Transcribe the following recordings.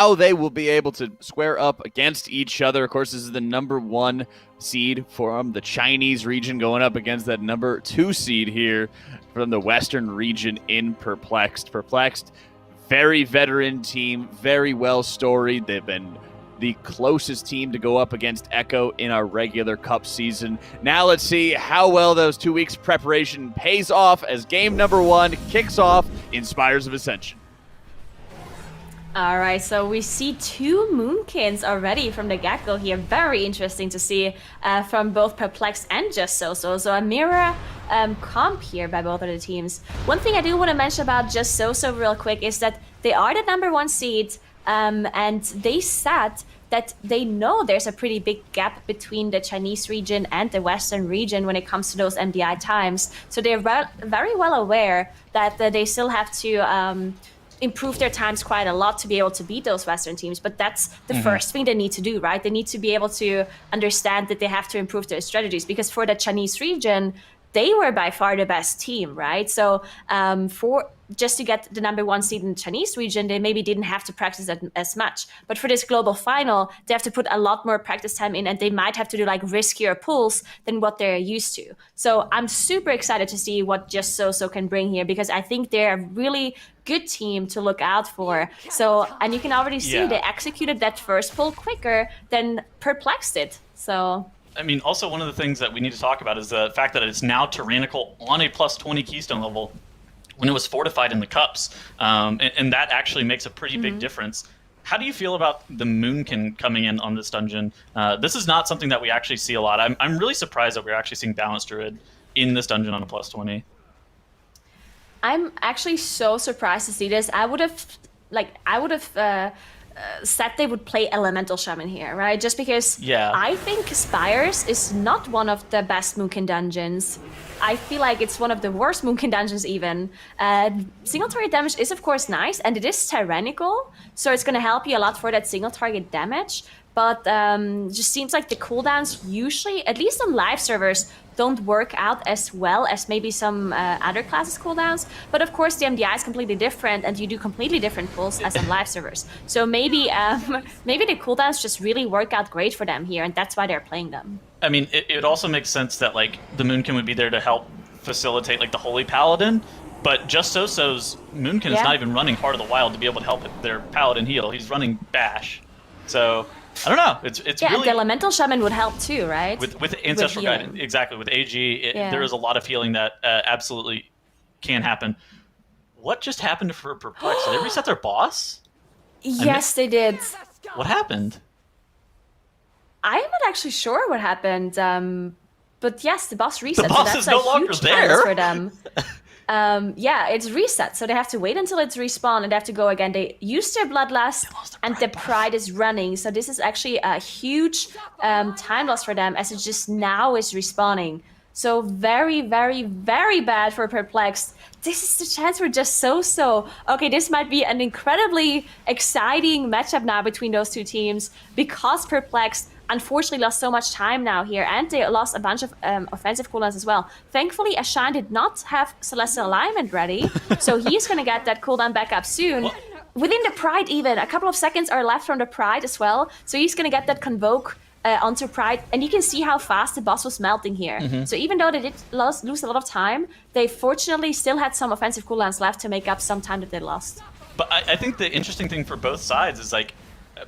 how they will be able to square up against each other. Of course, this is the #1 seed from the Chinese region going up against that #2 seed here from the Western region in Perplexed. Perplexed, very veteran team, very well storied. They've been the closest team to go up against Echo in our regular Cup season. Now let's see how well those 2 weeks preparation pays off as game #1 kicks off in Spires of Ascension. All right, so we see 2 Moonkins already from the get-go here. Very interesting to see from both Perplexed and Just So. So a mirror comp here by both of the teams. One thing I do want to mention about Just So real quick is that they are the #1 seed, and they said that they know there's a pretty big gap between the Chinese region and the Western region when it comes to those MDI times. So they're very well aware that they still have to improve their times quite a lot to be able to beat those Western teams. But that's the first thing they need to do, right? They need to be able to understand that they have to improve their strategies, because for the Chinese region, they were by far the best team, right? So for just to get the #1 seed in the Chinese region, they maybe didn't have to practice as much. But for this global final, they have to put a lot more practice time in, and they might have to do like riskier pulls than what they're used to. So I'm super excited to see what Just So can bring here, because I think they're a really good team to look out for. So, and you can already see they executed that first pull quicker than Perplexed did. So I mean, also one of the things that we need to talk about is the fact that it's now tyrannical on a +20 keystone level when it was fortified in the cups. And that actually makes a pretty big difference. How do you feel about the Moonkin coming in on this dungeon? This is not something that we actually see a lot. I'm really surprised that we're actually seeing Balanced Druid in this dungeon on a +20. I'm actually so surprised to see this. I would have said they would play Elemental Shaman here, right? Just because I think Spires is not one of the best Moonkin dungeons. I feel like it's one of the worst Moonkin dungeons even. Single target damage is of course nice, and it is tyrannical, so it's going to help you a lot for that single target damage. But just seems like the cooldowns usually, at least on live servers, don't work out as well as maybe some other classes cooldowns. But of course the MDI is completely different, and you do completely different pulls as on live servers. So maybe the cooldowns just really work out great for them here, and that's why they're playing them. I mean, it also makes sense that like the Moonkin would be there to help facilitate like the Holy Paladin, but Just So's Moonkin is not even running Heart of the Wild to be able to help their Paladin heal. He's running Bash. So I don't know. It's really, and the Elemental Shaman would help too, right? With Ancestral Guidance, exactly. With AG, there is a lot of healing that absolutely can happen. What just happened for Perplexed? Did they reset their boss? Yes, they did. What happened? I'm not actually sure what happened, but yes, the boss reset. The boss so is that's no longer huge there for them. Yeah, it's reset, so they have to wait until it's respawned and they have to go again. They used their Bloodlust, and the Pride is running, so this is actually a huge time loss for them, as it just now is respawning. So very, very, very bad for Perplexed. This is the chance for Just So. Okay, this might be an incredibly exciting matchup now between those two teams, because Perplexed unfortunately lost so much time now here, and they lost a bunch of offensive cooldowns as well. Thankfully, Ashan did not have Celestial Alignment ready, so he's going to get that cooldown back up soon. What? Within the Pride even, a couple of seconds are left from the Pride as well, so he's going to get that Convoke onto Pride, and you can see how fast the boss was melting here. So even though they did lose a lot of time, they fortunately still had some offensive cooldowns left to make up some time that they lost. But I think the interesting thing for both sides is like,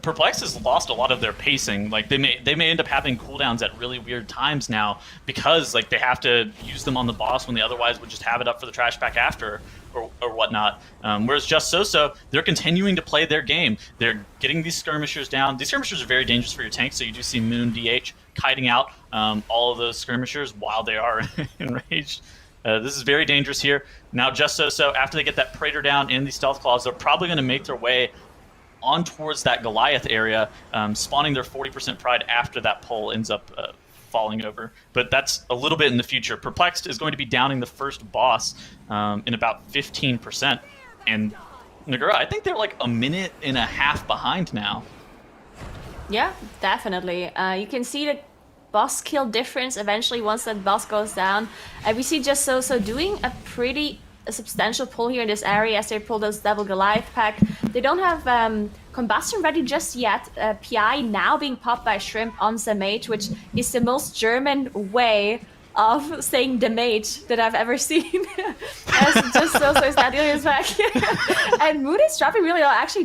Perplexed has lost a lot of their pacing. Like they may end up having cooldowns at really weird times now, because like they have to use them on the boss when they otherwise would just have it up for the trash back after or whatnot. Whereas Just So, they're continuing to play their game. They're getting these skirmishers down. These skirmishers are very dangerous for your tank, so you do see Moon DH kiting out all of those skirmishers while they are enraged. This is very dangerous here. Now Just So, after they get that Praetor down in the Stealth Claws, they're probably going to make their way on towards that Goliath area, spawning their 40% Pride after that pull ends up falling over. But that's a little bit in the future. Perplexed is going to be downing the first boss in about 15%. And Nagura, I think they're like a minute and a half behind now. Yeah, definitely. You can see the boss kill difference eventually once that boss goes down. We see Just So doing a pretty substantial pull here in this area as they pull those double Goliath pack. They don't have combustion ready just yet. PI now being popped by Shrimp on the mage, which is the most German way of saying the mage that I've ever seen. As just so is not dealing his back. And Moon is dropping really low. Actually,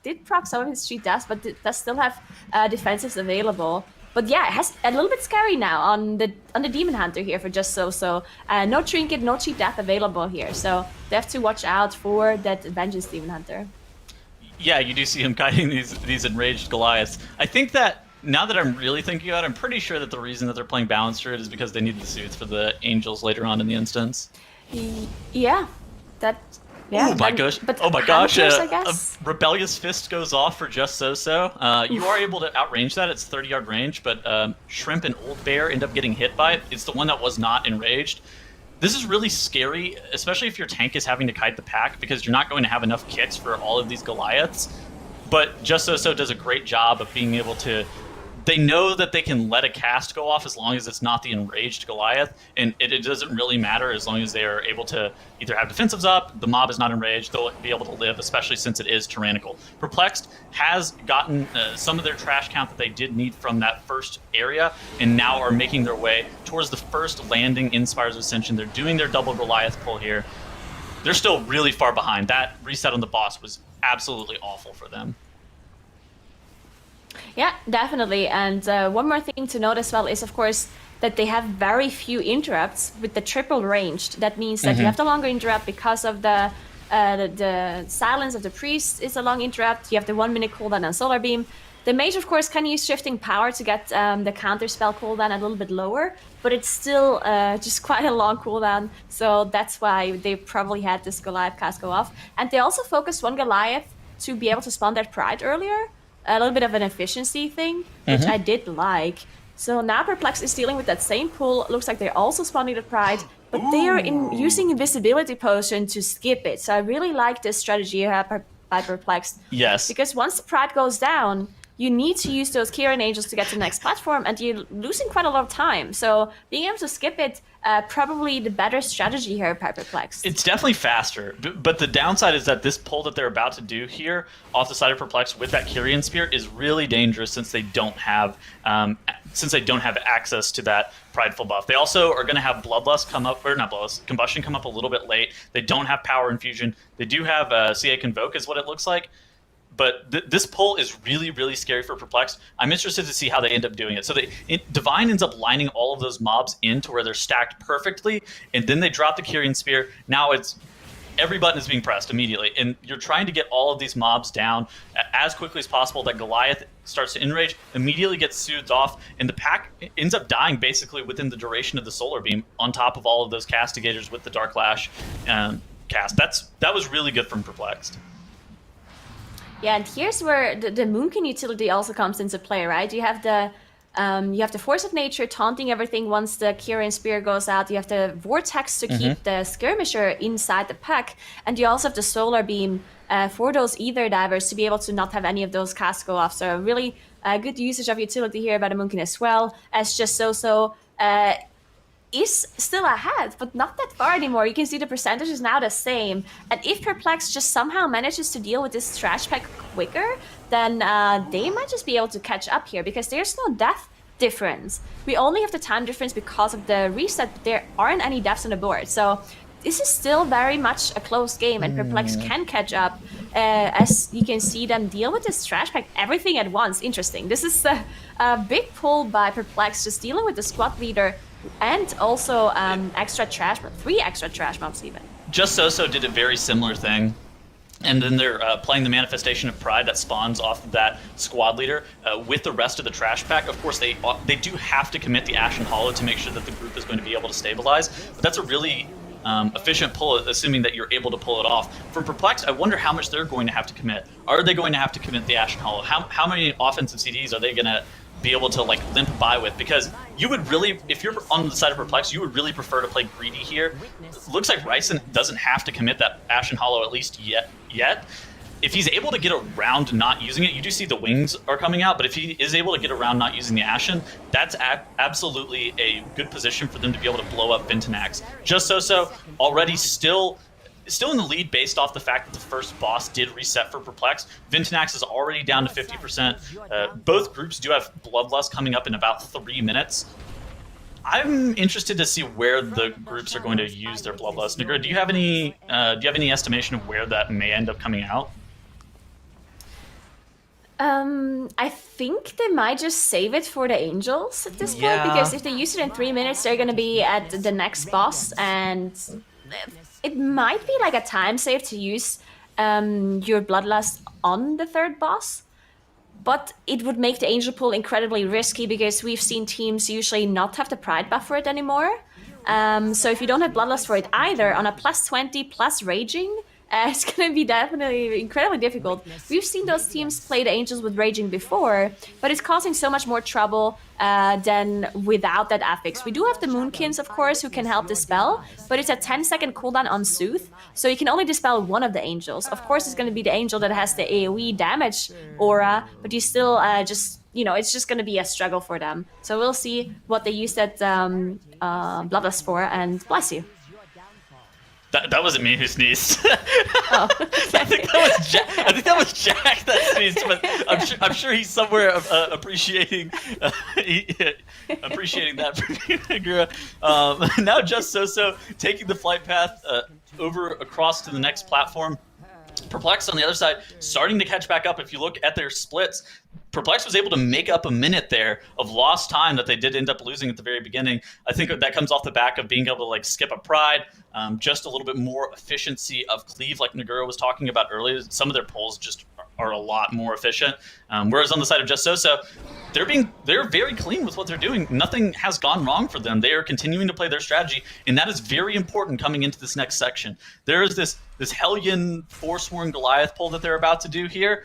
did proc some of his street deaths, but does still have defensives available. But yeah, it has a little bit scary now on the Demon Hunter here for Just So. No Trinket, no cheat death available here. So they have to watch out for that Vengeance Demon Hunter. Yeah, you do see him guiding these enraged Goliaths. I think that now that I'm really thinking about it, I'm pretty sure that the reason that they're playing Balance Druid is because they need the suits for the Angels later on in the instance. Yeah, that... Yeah, oh my gosh! Oh my gosh! A Rebellious Fist goes off for Just So. You are able to outrange that. It's 30-yard range, but Shrimp and Old Bear end up getting hit by it. It's the one that was not enraged. This is really scary, especially if your tank is having to kite the pack, because you're not going to have enough kicks for all of these Goliaths. But Just So does a great job of being able to... They know that they can let a cast go off as long as it's not the enraged Goliath, and it doesn't really matter as long as they are able to either have defensives up, the mob is not enraged, they'll be able to live, especially since it is tyrannical. Perplexed has gotten some of their trash count that they did need from that first area, and now are making their way towards the first landing in Spires of Ascension. They're doing their double Goliath pull here. They're still really far behind. That reset on the boss was absolutely awful for them. Yeah, definitely. And one more thing to note as well is, of course, that they have very few interrupts with the triple ranged. That means that you have the longer interrupt because of the silence of the priest is a long interrupt. You have the 1 minute cooldown on Solar Beam. The mage, of course, can use Shifting Power to get the counter spell cooldown a little bit lower, but it's still just quite a long cooldown. So that's why they probably had this Goliath cast go off. And they also focused one Goliath to be able to spawn that Pride earlier. A little bit of an efficiency thing, which I did like. So now Perplexed is dealing with that same pull. Looks like they're also spawning the Pride, but they are using Invisibility Potion to skip it. So I really like this strategy here by Perplexed. Yes. Because once the Pride goes down, you need to use those Kieran Angels to get to the next platform, and you're losing quite a lot of time. So being able to skip it, probably the better strategy here by Perplexed. It's definitely faster, but the downside is that this pull that they're about to do here off the side of Perplexed with that Kyrian Spear is really dangerous since they don't have access to that Prideful buff. They also are going to have Bloodlust come up, or not Bloodlust, Combustion come up a little bit late. They don't have Power Infusion. They do have CA Convoke is what it looks like. But this pull is really, really scary for Perplexed. I'm interested to see how they end up doing it. So Divine ends up lining all of those mobs into where they're stacked perfectly, and then they drop the Kyrian Spear. Now it's every button is being pressed immediately, and you're trying to get all of these mobs down as quickly as possible. That Goliath starts to enrage, immediately gets soothed off, and the pack ends up dying basically within the duration of the Solar Beam on top of all of those castigators with the Dark Lash cast. That was really good from Perplexed. Yeah, and here's where the Moonkin utility also comes into play, right? You have the Force of Nature taunting everything once the Kyrian Spear goes out. You have the Vortex to keep the Skirmisher inside the pack. And you also have the Solar Beam for those Ether Divers to be able to not have any of those casts go off. So really good usage of utility here by the Moonkin as well. As Just So is still ahead, but not that far anymore. You can see the percentage is now the same. And if Perplex just somehow manages to deal with this trash pack quicker, then they might just be able to catch up here, because there's no death difference. We only have the time difference because of the reset, but there aren't any deaths on the board. So this is still very much a close game, and Perplex can catch up as you can see them deal with this trash pack, everything at once. Interesting. This is a big pull by Perplex, just dealing with the squad leader and also extra trash, 3 extra trash mobs even. Just So did a very similar thing. And then they're playing the Manifestation of Pride that spawns off of that squad leader with the rest of the trash pack. Of course, they do have to commit the Ashen Hollow to make sure that the group is going to be able to stabilize. But that's a really efficient pull, assuming that you're able to pull it off. For Perplexed, I wonder how much they're going to have to commit. Are they going to have to commit the Ashen Hollow? How many offensive CDs are they going to be able to like limp by with? Because you would really, if you're on the side of Perplexed, you would really prefer to play greedy here. Looks like Ryson doesn't have to commit that Ashen Hollow at least yet. If he's able to get around not using it, you do see the wings are coming out, but if he is able to get around not using the Ashen, that's absolutely a good position for them to be able to blow up Vintanax. Just So already still still in the lead based off the fact that the first boss did reset for Perplexed. Vintanax is already down to 50%. Both groups do have Bloodlust coming up in about 3 minutes. I'm interested to see where the groups are going to use their Bloodlust. Nigro, do you have any estimation of where that may end up coming out? I think they might just save it for the Angels at this point, because if they use it in 3 minutes, they're gonna be at the next boss, and it might be like a time save to use your Bloodlust on the third boss. But it would make the Angel Pull incredibly risky, because we've seen teams usually not have the Pride buff for it anymore. So if you don't have Bloodlust for it either, on a +20 plus Raging, it's going to be definitely incredibly difficult. We've seen those teams play the Angels with Raging before, but it's causing so much more trouble than without that affix. We do have the Moonkins, of course, who can help dispel, but it's a 10-second cooldown on Soothe, so you can only dispel one of the Angels. Of course, it's going to be the Angel that has the AoE damage aura, but you still just, you know, it's just going to be a struggle for them. So we'll see what they use that Bloodlust for, and bless you. That wasn't me who sneezed. Oh, I think that was Jack that sneezed, but I'm sure he's somewhere appreciating that. Now Just So taking the flight path over across to the next platform. Perplexed on the other side, starting to catch back up. If you look at their splits, Perplexed was able to make up a minute there of lost time that they did end up losing at the very beginning. I think that comes off the back of being able to like skip a Pride, just a little bit more efficiency of cleave, like Naguro was talking about earlier. Some of their pulls just are a lot more efficient. Whereas on the side of Just So, they're very clean with what they're doing. Nothing has gone wrong for them. They are continuing to play their strategy, and that is very important coming into this next section. There is this Hellion Forsworn Goliath pull that they're about to do here.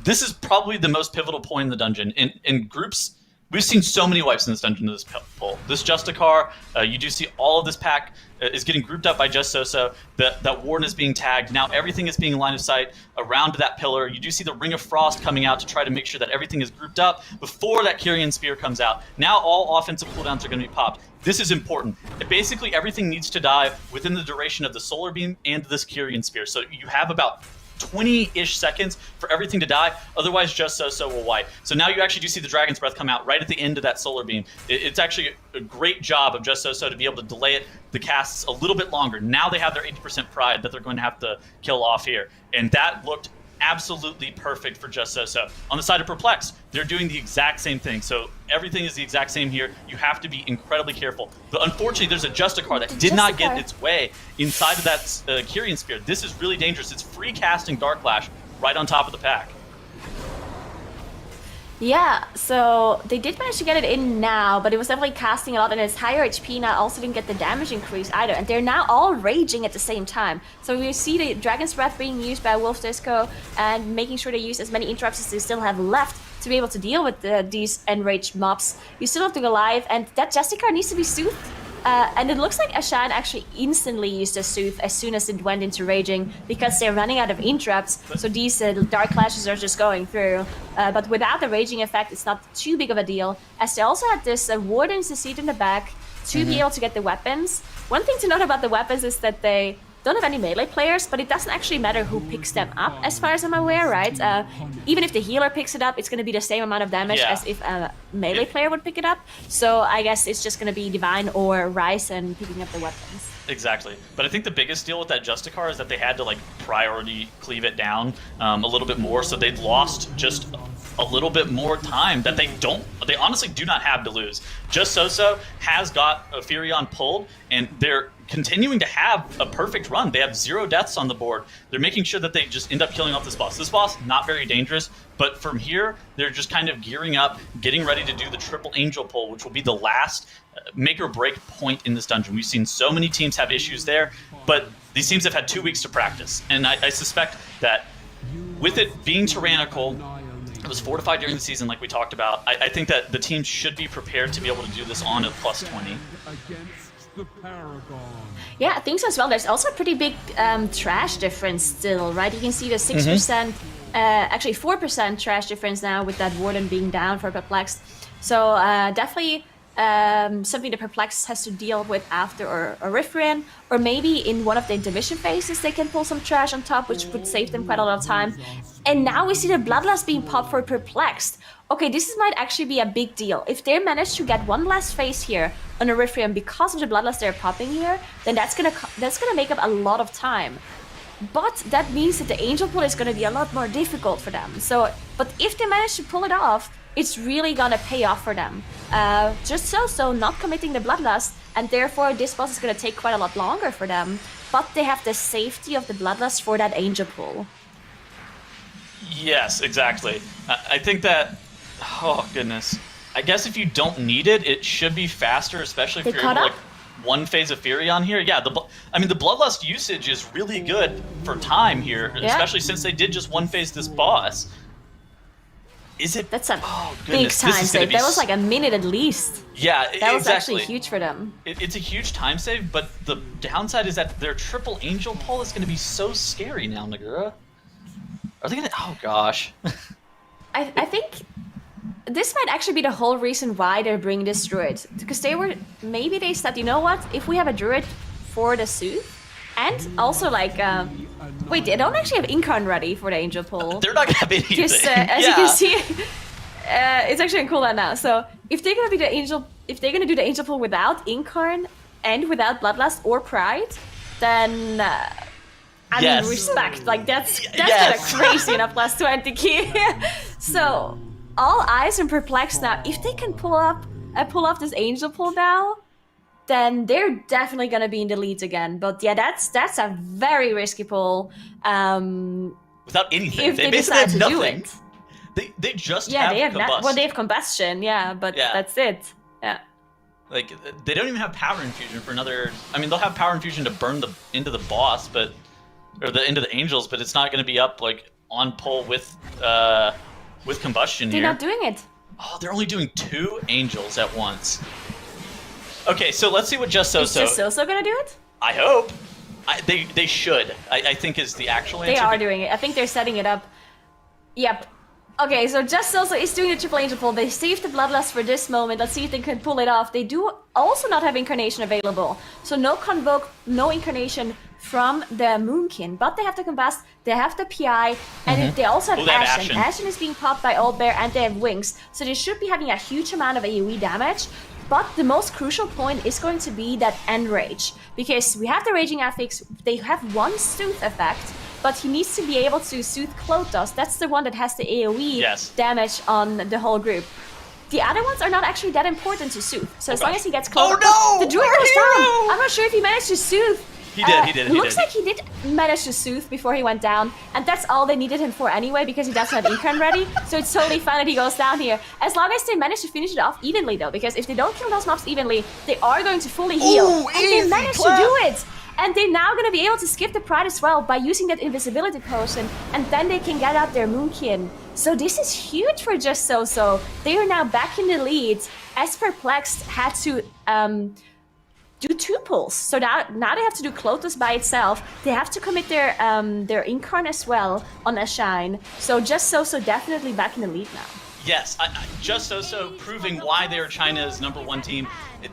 This is probably the most pivotal point in the dungeon. In groups, we've seen so many wipes in this dungeon to this pull. This Justicar, you do see all of this pack is getting grouped up by Just So. That Warden is being tagged. Now everything is being line of sight around that pillar. You do see the Ring of Frost coming out to try to make sure that everything is grouped up before that Kyrian Spear comes out. Now all offensive cooldowns are going to be popped. This is important. Basically everything needs to die within the duration of the Solar Beam and this Kyrian Spear. So you have about 20-ish seconds for everything to die, otherwise Just So will wipe. So now you actually do see the Dragon's Breath come out right at the end of that Solar Beam. It's actually a great job of Just So to be able to delay the casts a little bit longer. Now they have their 80% Pride that they're going to have to kill off here, and that looked absolutely perfect for Just So. On the side of Perplexed, they're doing the exact same thing. So everything is the exact same here. You have to be incredibly careful. But unfortunately, there's a Justicar that did not get its way inside of that Kyrian Spear. This is really dangerous. It's free casting Dark Flash right on top of the pack. Yeah, so they did manage to get it in now, but it was definitely casting a lot, and its higher HP now also didn't get the damage increase either, and they're now all raging at the same time. So we see the Dragon's Breath being used by Wolf Disco, and making sure they use as many interrupts as they still have left to be able to deal with these enraged mobs. You still have the Goliath, and that Justicar needs to be soothed. And it looks like Ashan actually instantly used a Soothe as soon as it went into Raging, because they're running out of interrupts, so these Dark Clashes are just going through. But without the Raging effect, it's not too big of a deal, as they also had this Warden's Deceit in the back to be able to get the weapons. One thing to note about the weapons is that they don't have any melee players, but it doesn't actually matter who picks them up, as far as I'm aware, right? Even if the healer picks it up, it's going to be the same amount of damage as if a melee player would pick it up. So I guess it's just going to be Divine or Ryzen picking up the weapons. Exactly. But I think the biggest deal with that Justicar is that they had to like priority cleave it down a little bit more, so they'd lost just a little bit more time that they honestly do not have to lose. Just So has got a Furion pulled, and they're continuing to have a perfect run. They have 0 deaths on the board. They're making sure that they just end up killing off this boss. This boss, not very dangerous, but from here, they're just kind of gearing up, getting ready to do the triple angel pull, which will be the last make or break point in this dungeon. We've seen so many teams have issues there, but these teams have had 2 weeks to practice. And I suspect that with it being tyrannical, it was fortified during the season like we talked about, I think that the team should be prepared to be able to do this on a +20. Yeah, I think so as well. There's also a pretty big trash difference still, right? You can see the 6%, actually 4% trash difference now with that Warden being down for Perplexed. So definitely something that Perplexed has to deal with after or Orifrian, or maybe in one of the intermission phases they can pull some trash on top, which would save them quite a lot of time. And now we see the Bloodlust being popped for Perplexed. Okay, this might actually be a big deal. If they manage to get one last phase here on Orifrian because of the Bloodlust they're popping here, then that's gonna make up a lot of time. But that means that the Angel Pull is gonna be a lot more difficult for them. So, but if they manage to pull it off, it's really gonna pay off for them. Just so not committing the Bloodlust, and therefore this boss is gonna take quite a lot longer for them. But they have the safety of the Bloodlust for that Angel Pull. Yes, exactly. I think that, oh goodness. I guess if you don't need it, it should be faster, especially if you're able to like one phase of Fury on here. Yeah, the Bloodlust usage is really good for time here, especially since they did just one phase this boss. Is it? That's a big time save. That was like a minute at least. Yeah, that was actually huge for them. It's a huge time save, but the downside is that their triple Angel Pull is going to be so scary now, Nagura. Are they going to? Oh gosh. I think this might actually be the whole reason why they're bringing this druid, because maybe they said, you know what? If we have a druid for the Soothe, and also like. Wait, they don't actually have Incarn ready for the Angel Pull. They're not gonna have anything. Just, as you can see, it's actually in cooldown now. So if they're gonna do the Angel Pull without Incarn and without Bloodlust or Pride, then I mean respect. Like that's kind of crazy in a +20 key. So all eyes on Perplexed now. If they can pull off this Angel Pull now, then they're definitely going to be in the lead again. But yeah, that's a very risky pull. Without anything. If they decide to do it. They just have combust. Well, they have combustion, but that's it. Yeah. Like, they don't even have power infusion for another... I mean, they'll have power infusion to burn into the boss, but... Or into the angels, but it's not going to be up, like, on pull with combustion here. They're not doing it. Oh, they're only doing 2 angels at once. Okay, so let's see what Just So. Is Just So gonna do it? I hope. They should. I think is the actual answer. They are doing it. I think they're setting it up. Yep. Okay, so Just So is doing the triple Angel Pull. They saved the Bloodlust for this moment. Let's see if they can pull it off. They do also not have Incarnation available. So no Convoke, no Incarnation from the Moonkin. But they have the Combust, they have the PI, and they also have Ashen. Ashen is being popped by Old Bear, and they have Wings. So they should be having a huge amount of AoE damage. But the most crucial point is going to be that Enrage. Because we have the Raging Affix, they have one Soothe effect, but he needs to be able to Soothe Cloud Dust. That's the one that has the AoE damage on the whole group. The other ones are not actually that important to Soothe. So as long as he gets Cloud Dust, the Druid goes down! I'm not sure if he managed to Soothe. He did. Looks like he did manage to Soothe before he went down, and that's all they needed him for anyway, because he doesn't have Incarn ready, so it's totally fine that he goes down here. As long as they manage to finish it off evenly, though, because if they don't kill those mobs evenly, they are going to fully heal. And they managed to do it! And they're now going to be able to skip the Pride as well by using that invisibility potion, and then they can get out their Moonkin. So this is huge for Just So. They are now back in the lead, as Perplexed had to... do 2 pulls. So now they have to do Clotus by itself. They have to commit their Incarn as well on a Shine. So Just So definitely back in the lead now. Yes, Just So proving why they are China's #1 team.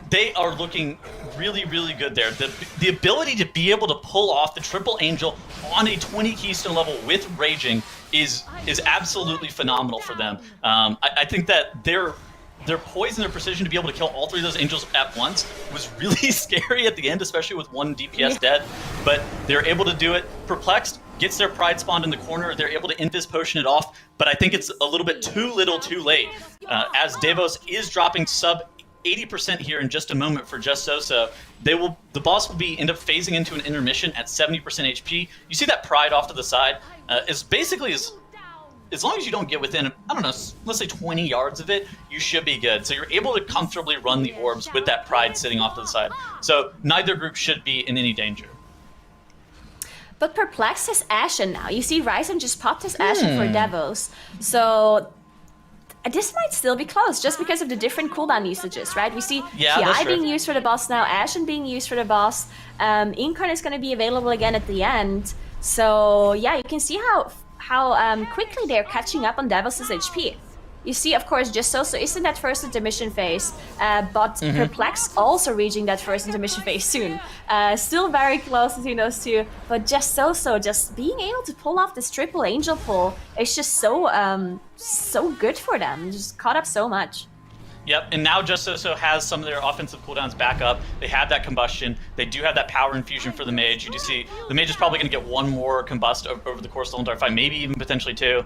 They are looking really, really good there. The ability to be able to pull off the triple angel on a 20 keystone level with Raging is absolutely phenomenal for them. I think that their poise and their precision to be able to kill all 3 of those angels at once was really scary at the end, especially with 1 DPS dead. But they're able to do it. Perplexed gets their Pride spawned in the corner. They're able to Invis potion it off, but I think it's a little bit too little too late. As Davos is dropping sub 80% here in just a moment for Just So. The boss will end up phasing into an intermission at 70% HP. You see that Pride off to the side is basically as long as you don't get within, I don't know, let's say 20 yards of it, you should be good. So you're able to comfortably run the orbs with that Pride sitting off to the side. So neither group should be in any danger. But Perplexed has Ashen now. You see Ryzen just popped his Ashen for Devos. So this might still be close just because of the different cooldown usages, right? We see PI being used for the boss now, Ashen being used for the boss. Incarn is going to be available again at the end. So yeah, you can see how quickly they're catching up on Devos' HP. you see, of course, Just So is in that first intermission phase, but Perplexed also reaching that first intermission phase soon. Still very close between those two, but Just So just being able to pull off this triple angel pull is just so good for them. Just caught up so much. Yep, and now Just So has some of their offensive cooldowns back up. They have that combustion. They do have that power infusion for the mage. You do see the mage is probably going to get one more combust over the course of the entire fight, maybe even potentially two,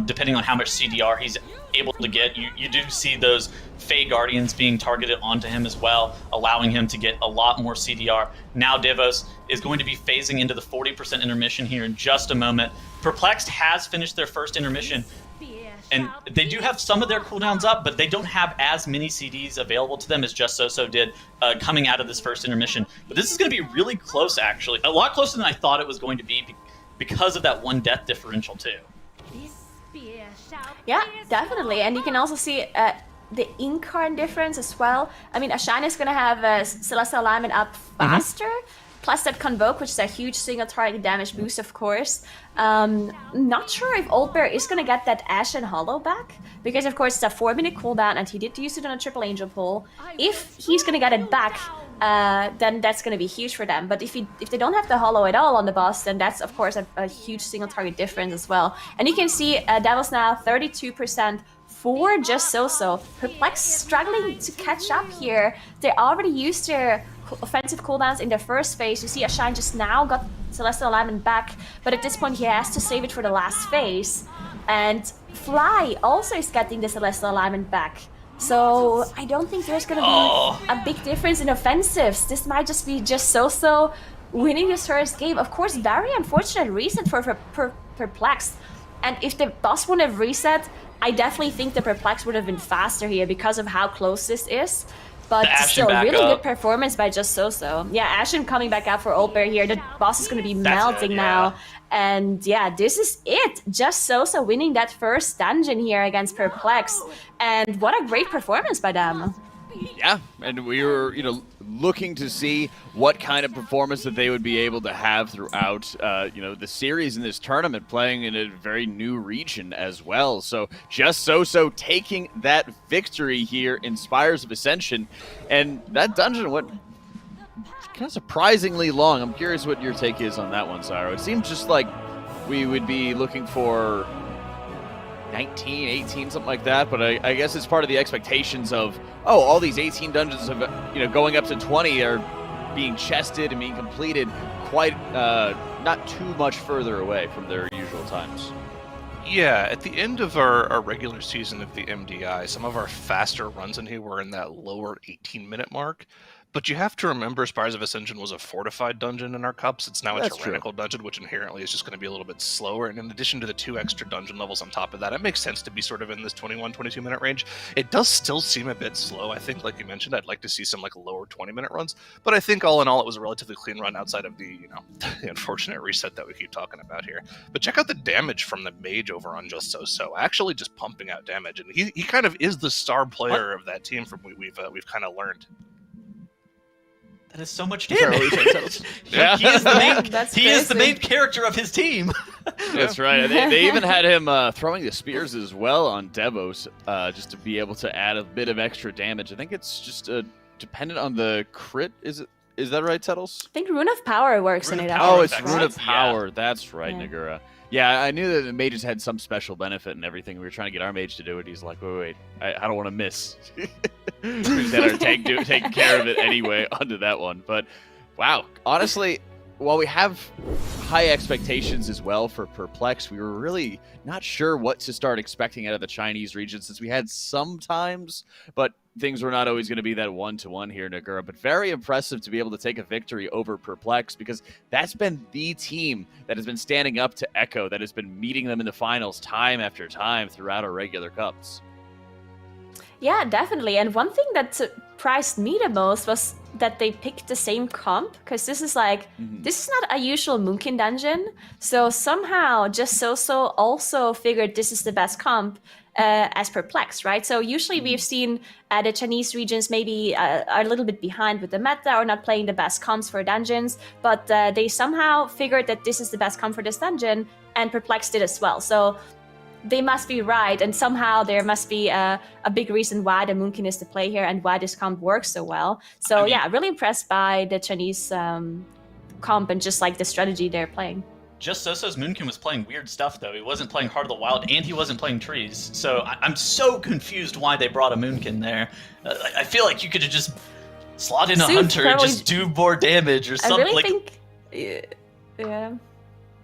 depending on how much CDR he's able to get. You do see those Fey Guardians being targeted onto him as well, allowing him to get a lot more CDR. Now Devos is going to be phasing into the 40% intermission here in just a moment. Perplexed has finished their first intermission, and they do have some of their cooldowns up, but they don't have as many CDs available to them as Just So did coming out of this first intermission. But this is going to be really close, actually. A lot closer than I thought it was going to be because of that one death differential, too. Yeah, definitely. And you can also see the Incarn difference as well. I mean, Ashan is going to have Celestial Alignment up faster. Plus that Convoke, which is a huge single target damage boost, of course. Not sure if Old Bear is going to get that Ashen Hollow back, because of course it's a 4-minute cooldown and he did use it on a triple angel pull. If he's going to get it back, then that's going to be huge for them. But if they don't have the Hollow at all on the boss, then that's of course a huge single target difference as well. And you can see Devil's now 32% for Just So. Perplexed struggling to catch up here. They already used their offensive cooldowns in the first phase. You see Ashan just now got Celestial Alignment back, but at this point he has to save it for the last phase. And Fly also is getting the Celestial Alignment back. So I don't think there's going to be a big difference in offensives. This might just be Just So winning this first game. Of course, very unfortunate reset for Perplexed. And if the boss wouldn't have reset, I definitely think the Perplexed would have been faster here because of how close this is. But still, really good performance by Just So. Yeah, Ashen coming back out for Old Bear here. The boss is going to be melting now. And yeah, this is it. Just So winning that first dungeon here against Perplexed. And what a great performance by them. Yeah, and we were, looking to see what kind of performance that they would be able to have throughout, the series in this tournament, playing in a very new region as well. So Just So taking that victory here in Spires of Ascension, and that dungeon went kind of surprisingly long. I'm curious what your take is on that one, Syro. It seemed just like we would be looking for 19, 18, something like that, but I guess it's part of the expectations of, all these 18 dungeons of, going up to 20 are being chested and being completed quite not too much further away from their usual times. Yeah, at the end of our regular season of the MDI, some of our faster runs in here were in that lower 18-minute mark. But you have to remember, Spires of Ascension was a fortified dungeon in our cups. It's now a tyrannical dungeon, which inherently is just going to be a little bit slower. And in addition to the 2 extra dungeon levels on top of that, it makes sense to be sort of in this 21, 22-minute range. It does still seem a bit slow, I think, like you mentioned. I'd like to see some lower 20-minute runs. But I think all in all, it was a relatively clean run outside of the, the unfortunate reset that we keep talking about here. But check out the damage from the mage over on Just So. Actually just pumping out damage. And he kind of is the star player of that team from what we've kind of learned. That is so much damage. Yeah. He is the main. He is the main character of his team. That's right. They even had him throwing the spears as well on Devos, just to be able to add a bit of extra damage. I think it's just dependent on the crit. Is that right, Tettles? I think Rune of Power works in it. It's Rune of Power. That's right, Nagura. Yeah, I knew that the mages had some special benefit and everything. We were trying to get our mage to do it. He's like, wait, I don't want to miss. We just had our tank take care of it anyway onto that one. But, wow, honestly, while we have high expectations as well for Perplexed, we were really not sure what to start expecting out of the Chinese region, since we had some times, but things were not always going to be that one-to-one here in Nagura. But very impressive to be able to take a victory over Perplexed, because that's been the team that has been standing up to Echo, that has been meeting them in the finals time after time throughout our regular cups. Yeah, definitely. And one thing that surprised me the most was that they picked the same comp, because this is this is not a usual Moonkin dungeon. So somehow Just So also figured this is the best comp as Perplexed, right? So usually we've seen the Chinese regions maybe are a little bit behind with the meta or not playing the best comps for dungeons, but they somehow figured that this is the best comp for this dungeon, and Perplexed did as well. So they must be right, and somehow there must be a big reason why the Moonkin is to play here and why this comp works so well. So really impressed by the Chinese comp and just like the strategy they're playing. Just Soso's Moonkin was playing weird stuff, though. He wasn't playing Heart of the Wild, and he wasn't playing trees. So I'm so confused why they brought a Moonkin there. I feel like you could have just slot in a Hunter and just do more damage or something. I really think... Yeah.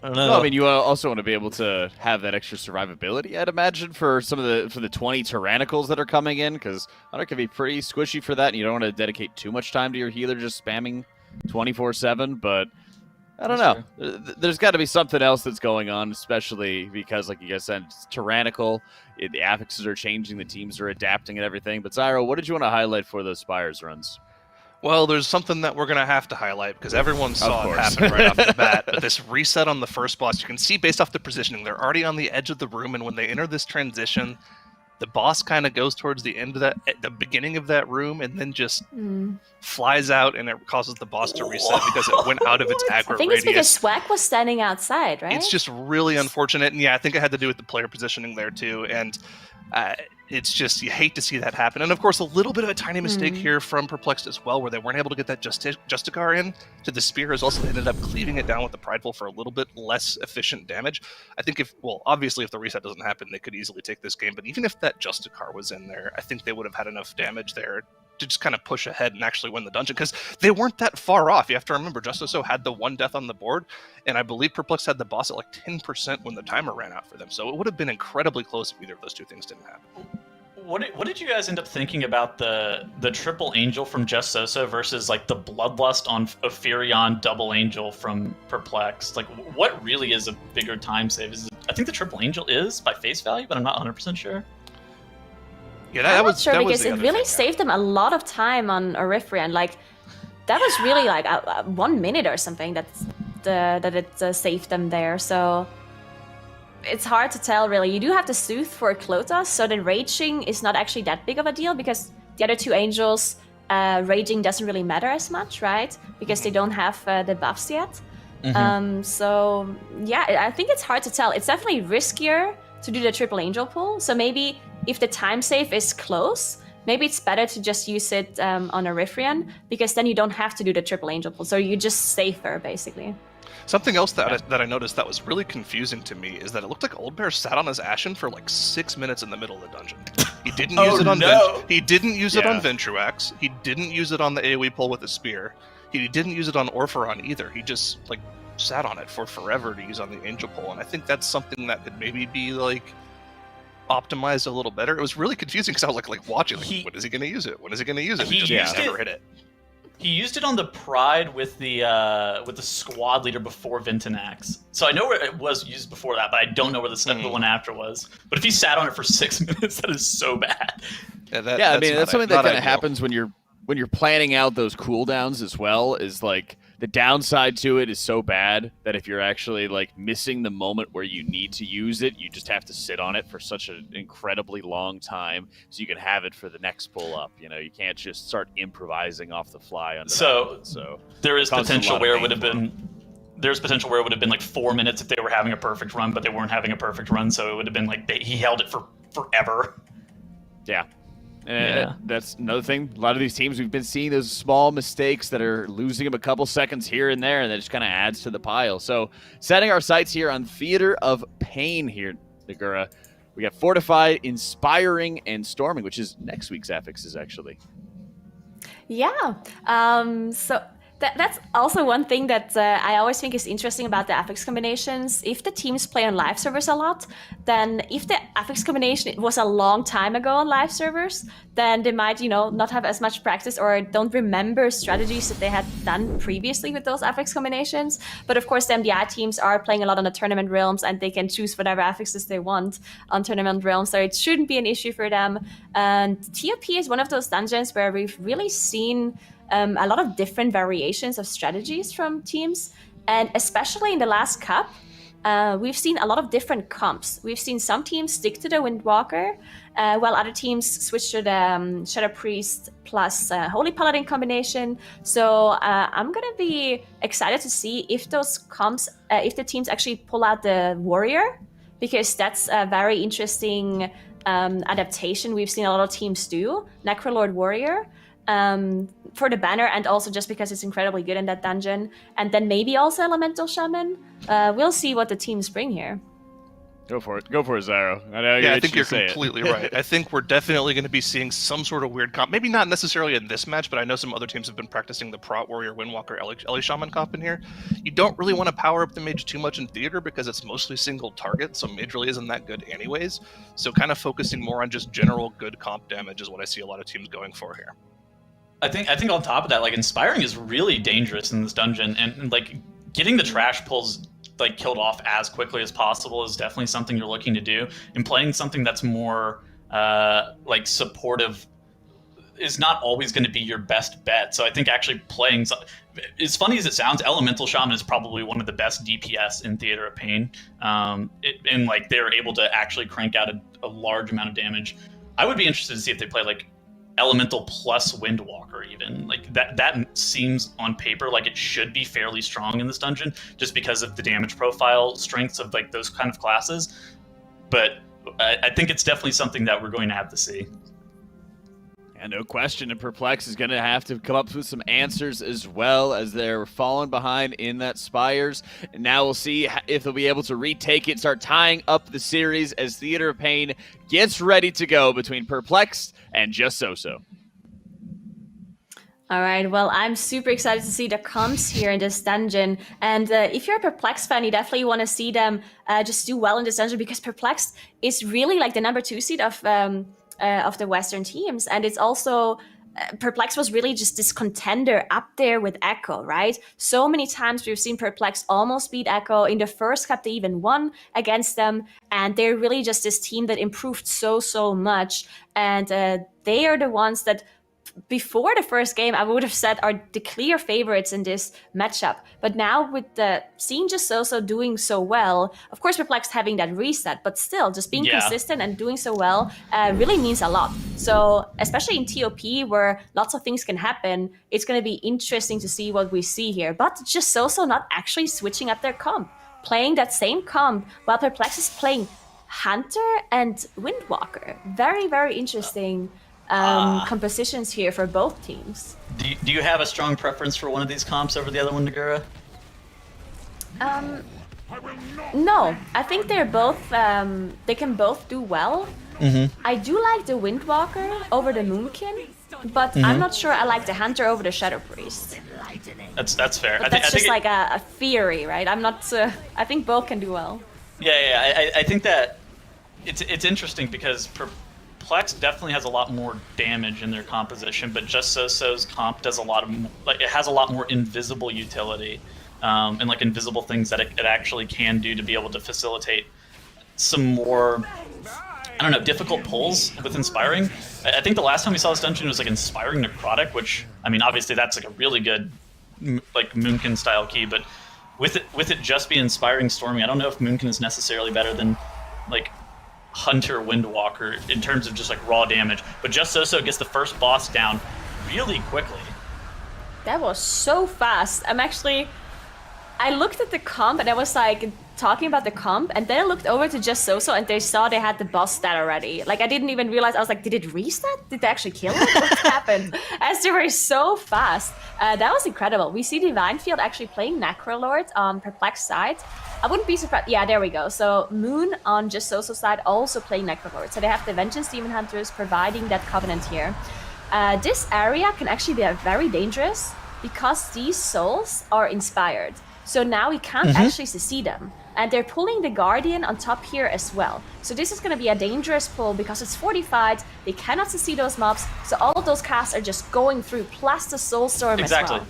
I don't know. Well, I mean, you also want to be able to have that extra survivability, I'd imagine, for the 20 Tyrannicals that are coming in, because Hunter can be pretty squishy for that, and you don't want to dedicate too much time to your healer just spamming 24/7, but I don't know. There's got to be something else that's going on, especially because, like you guys said, it's tyrannical. The affixes are changing, the teams are adapting and everything. But Zyro, what did you want to highlight for those Spires runs? Well, there's something that we're going to have to highlight because everyone saw it happen right off the bat. But this reset on the first boss, you can see based off the positioning, they're already on the edge of the room, and when they enter this transition, the boss kind of goes towards the end of that, at the beginning of that room, and then just flies out, and it causes the boss to reset because it went out of its aggro radius. I think it's because Swag was standing outside, right? It's just really unfortunate, and yeah, I think it had to do with the player positioning there too, and it's just, you hate to see that happen. And of course, a little bit of a tiny mistake here from Perplexed as well, where they weren't able to get that Justicar in to the spear, has also ended up cleaving it down with the Prideful for a little bit less efficient damage. I think obviously if the reset doesn't happen, they could easily take this game, but even if that Justicar was in there, I think they would have had enough damage there to just kind of push ahead and actually win the dungeon, because they weren't that far off. You have to remember, Justico had the one death on the board, and I believe Perplexed had the boss at like 10% when the timer ran out for them, so it would have been incredibly close if either of those two things didn't happen. What did you guys end up thinking about the triple angel from Just Soso versus like the Bloodlust on Ophirion double angel from Perplexed? Like, what really is a bigger time save? I think the triple angel is by face value, but I'm not 100% sure. Yeah, I'm not sure because it really saved them a lot of time on Orifrion. Like, that was really like 1 minute or something that it saved them there. So it's hard to tell, really. You do have to Soothe for Clotas, so the raging is not actually that big of a deal because the other two angels, raging doesn't really matter as much, right? Because they don't have the buffs yet. So yeah, I think it's hard to tell. It's definitely riskier to do the triple angel pull. So maybe if the time save is close, maybe it's better to just use it on Orifrion, because then you don't have to do the triple angel pull. So you're just safer, basically. Something else that I noticed that was really confusing to me is that it looked like Old Bear sat on his Ashen for like 6 minutes in the middle of the dungeon. He didn't use it on He didn't use it on Ventruax. He didn't use it on the AoE pull with the spear. He didn't use it on Orpheron either. He just like sat on it for forever to use on the Angel pull, and I think that's something that could maybe be like optimized a little better. It was really confusing because I was like watching, like, when is he going to use it? When is he going to use it? He just never hit it. He used it on the Pride with the squad leader before Ventinax. So I know where it was used before that, but I don't know where the one after was. But if he sat on it for 6 minutes, that is so bad. I mean, that's something that kind of happens when you're planning out those cooldowns as well. Is like the downside to it is so bad that if you're actually like missing the moment where you need to use it, you just have to sit on it for such an incredibly long time so you can have it for the next pull up. You know, you can't just start improvising off the fly under so there is potential where it would have been. There's potential where it would have been like 4 minutes if they were having a perfect run, but they weren't having a perfect run, so it would have been like he held it for forever. Yeah. That's another thing. A lot of these teams, we've been seeing those small mistakes that are losing them a couple seconds here and there, and that just kind of adds to the pile. So setting our sights here on Theater of Pain here, Nagura. We got Fortified, Inspiring, and Storming, which is next week's affixes, actually. Yeah. So that's also one thing that I always think is interesting about the affix combinations. If the teams play on live servers a lot, then if the affix combination was a long time ago on live servers, then they might, not have as much practice or don't remember strategies that they had done previously with those affix combinations. But of course, the MDI teams are playing a lot on the tournament realms, and they can choose whatever affixes they want on tournament realms, so it shouldn't be an issue for them. And TOP is one of those dungeons where we've really seen a lot of different variations of strategies from teams, and especially in the last cup, we've seen a lot of different comps. We've seen some teams stick to the Windwalker, while other teams switch to the Shadow Priest plus Holy Paladin combination. So I'm gonna be excited to see if those comps, if the teams actually pull out the Warrior, because that's a very interesting adaptation we've seen a lot of teams do. Necrolord Warrior for the banner, and also just because it's incredibly good in that dungeon. And then maybe also Elemental Shaman. We'll see what the teams bring here. Go for it, Zaro. I know I think you're completely right. I think we're definitely going to be seeing some sort of weird comp. Maybe not necessarily in this match, but I know some other teams have been practicing the Prot Warrior, Windwalker, Ellie Shaman comp in here. You don't really want to power up the mage too much in Theater because it's mostly single target, so mage really isn't that good anyways. So kind of focusing more on just general good comp damage is what I see a lot of teams going for here. I think on top of that, like, Inspiring is really dangerous in this dungeon, and like getting the trash pulls like killed off as quickly as possible is definitely something you're looking to do. And playing something that's more like supportive is not always going to be your best bet. So I think actually playing, as funny as it sounds, Elemental Shaman is probably one of the best DPS in Theater of Pain. And like they're able to actually crank out a large amount of damage. I would be interested to see if they play like Elemental plus Windwalker even. Like that seems on paper like it should be fairly strong in this dungeon just because of the damage profile strengths of like those kind of classes. But I think it's definitely something that we're going to have to see. And no question, and Perplexed is going to have to come up with some answers as well, as they're falling behind in that Spires. And now we'll see if they'll be able to retake it, start tying up the series as Theater of Pain gets ready to go between Perplexed and Just So-So. All right, well, I'm super excited to see the comps here in this dungeon. And if you're a Perplexed fan, you definitely want to see them just do well in this dungeon, because Perplexed is really like the number 2 seed of the Western teams. And it's also, Perplexed was really just this contender up there with Echo, right? So many times we've seen Perplexed almost beat Echo. In the first cup, they even won against them. And they're really just this team that improved so much. And they are the ones that, before the first game, I would have said are the clear favorites in this matchup. But now with seeing Just So-So doing so well, of course Perplexed having that reset, but still just being consistent and doing so well really means a lot. So especially in TOP where lots of things can happen, it's going to be interesting to see what we see here. But Just So-So not actually switching up their comp, playing that same comp while Perplexed is playing Hunter and Windwalker. Very interesting compositions here for both teams. Do you have a strong preference for one of these comps over the other one, Nagura? No, I think they're both, they can both do well. I do like the Windwalker over the Moonkin, but I'm not sure I like the Hunter over the Shadow Priest. That's fair. But that's just like a theory, right? I'm not, I think both can do well. I think that it's interesting because Perplexed definitely has a lot more damage in their composition, but Just So-So's comp does a lot of, like, it has a lot more invisible utility, and like invisible things that it actually can do to be able to facilitate some more, I don't know, difficult pulls with Inspiring. I think the last time we saw this dungeon was like Inspiring Necrotic, which, I mean, obviously that's like a really good like Moonkin style key, but with it just be Inspiring Stormy, I don't know if Moonkin is necessarily better than like Hunter Windwalker in terms of just like raw damage. But Just So-So gets the first boss down really quickly. That was so fast. I looked at the comp and I was like talking about the comp, and then I looked over to Just So-So and they saw they had the boss stat already. Like I didn't even realize. I was like, did it reset? Did they actually kill it? What happened? As they were so fast. That was incredible. We see Divine Field actually playing Necrolord on Perplexed side. I wouldn't be surprised. Yeah, there we go. So Moon on Just So-So side also playing Necrolord. So they have the Vengeance Demon Hunters providing that Covenant here. This area can actually be very dangerous because these souls are inspired. So now we can't actually see them. And they're pulling the Guardian on top here as well. So this is going to be a dangerous pull because it's fortified. They cannot see those mobs. So all of those casts are just going through, plus the Soulstorm as well.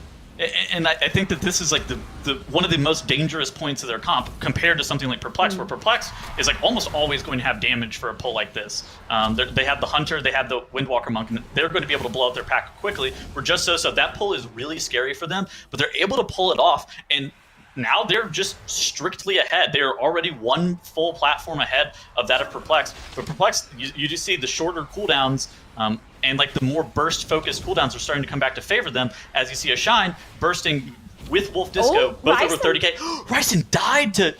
And I think that this is like the one of the most dangerous points of their comp compared to something like Perplexed, where Perplexed is like almost always going to have damage for a pull like this. They have the Hunter, they have the Windwalker Monk, and they're going to be able to blow up their pack quickly. Where Just So-So, that pull is really scary for them, but they're able to pull it off, and now they're just strictly ahead. They're already one full platform ahead of that of Perplexed. But Perplexed, you do see the shorter cooldowns, and like the more burst-focused cooldowns are starting to come back to favor them, as you see a Shine bursting with Wolf Disco, both Ryzen. over 30k. Ryzen died to...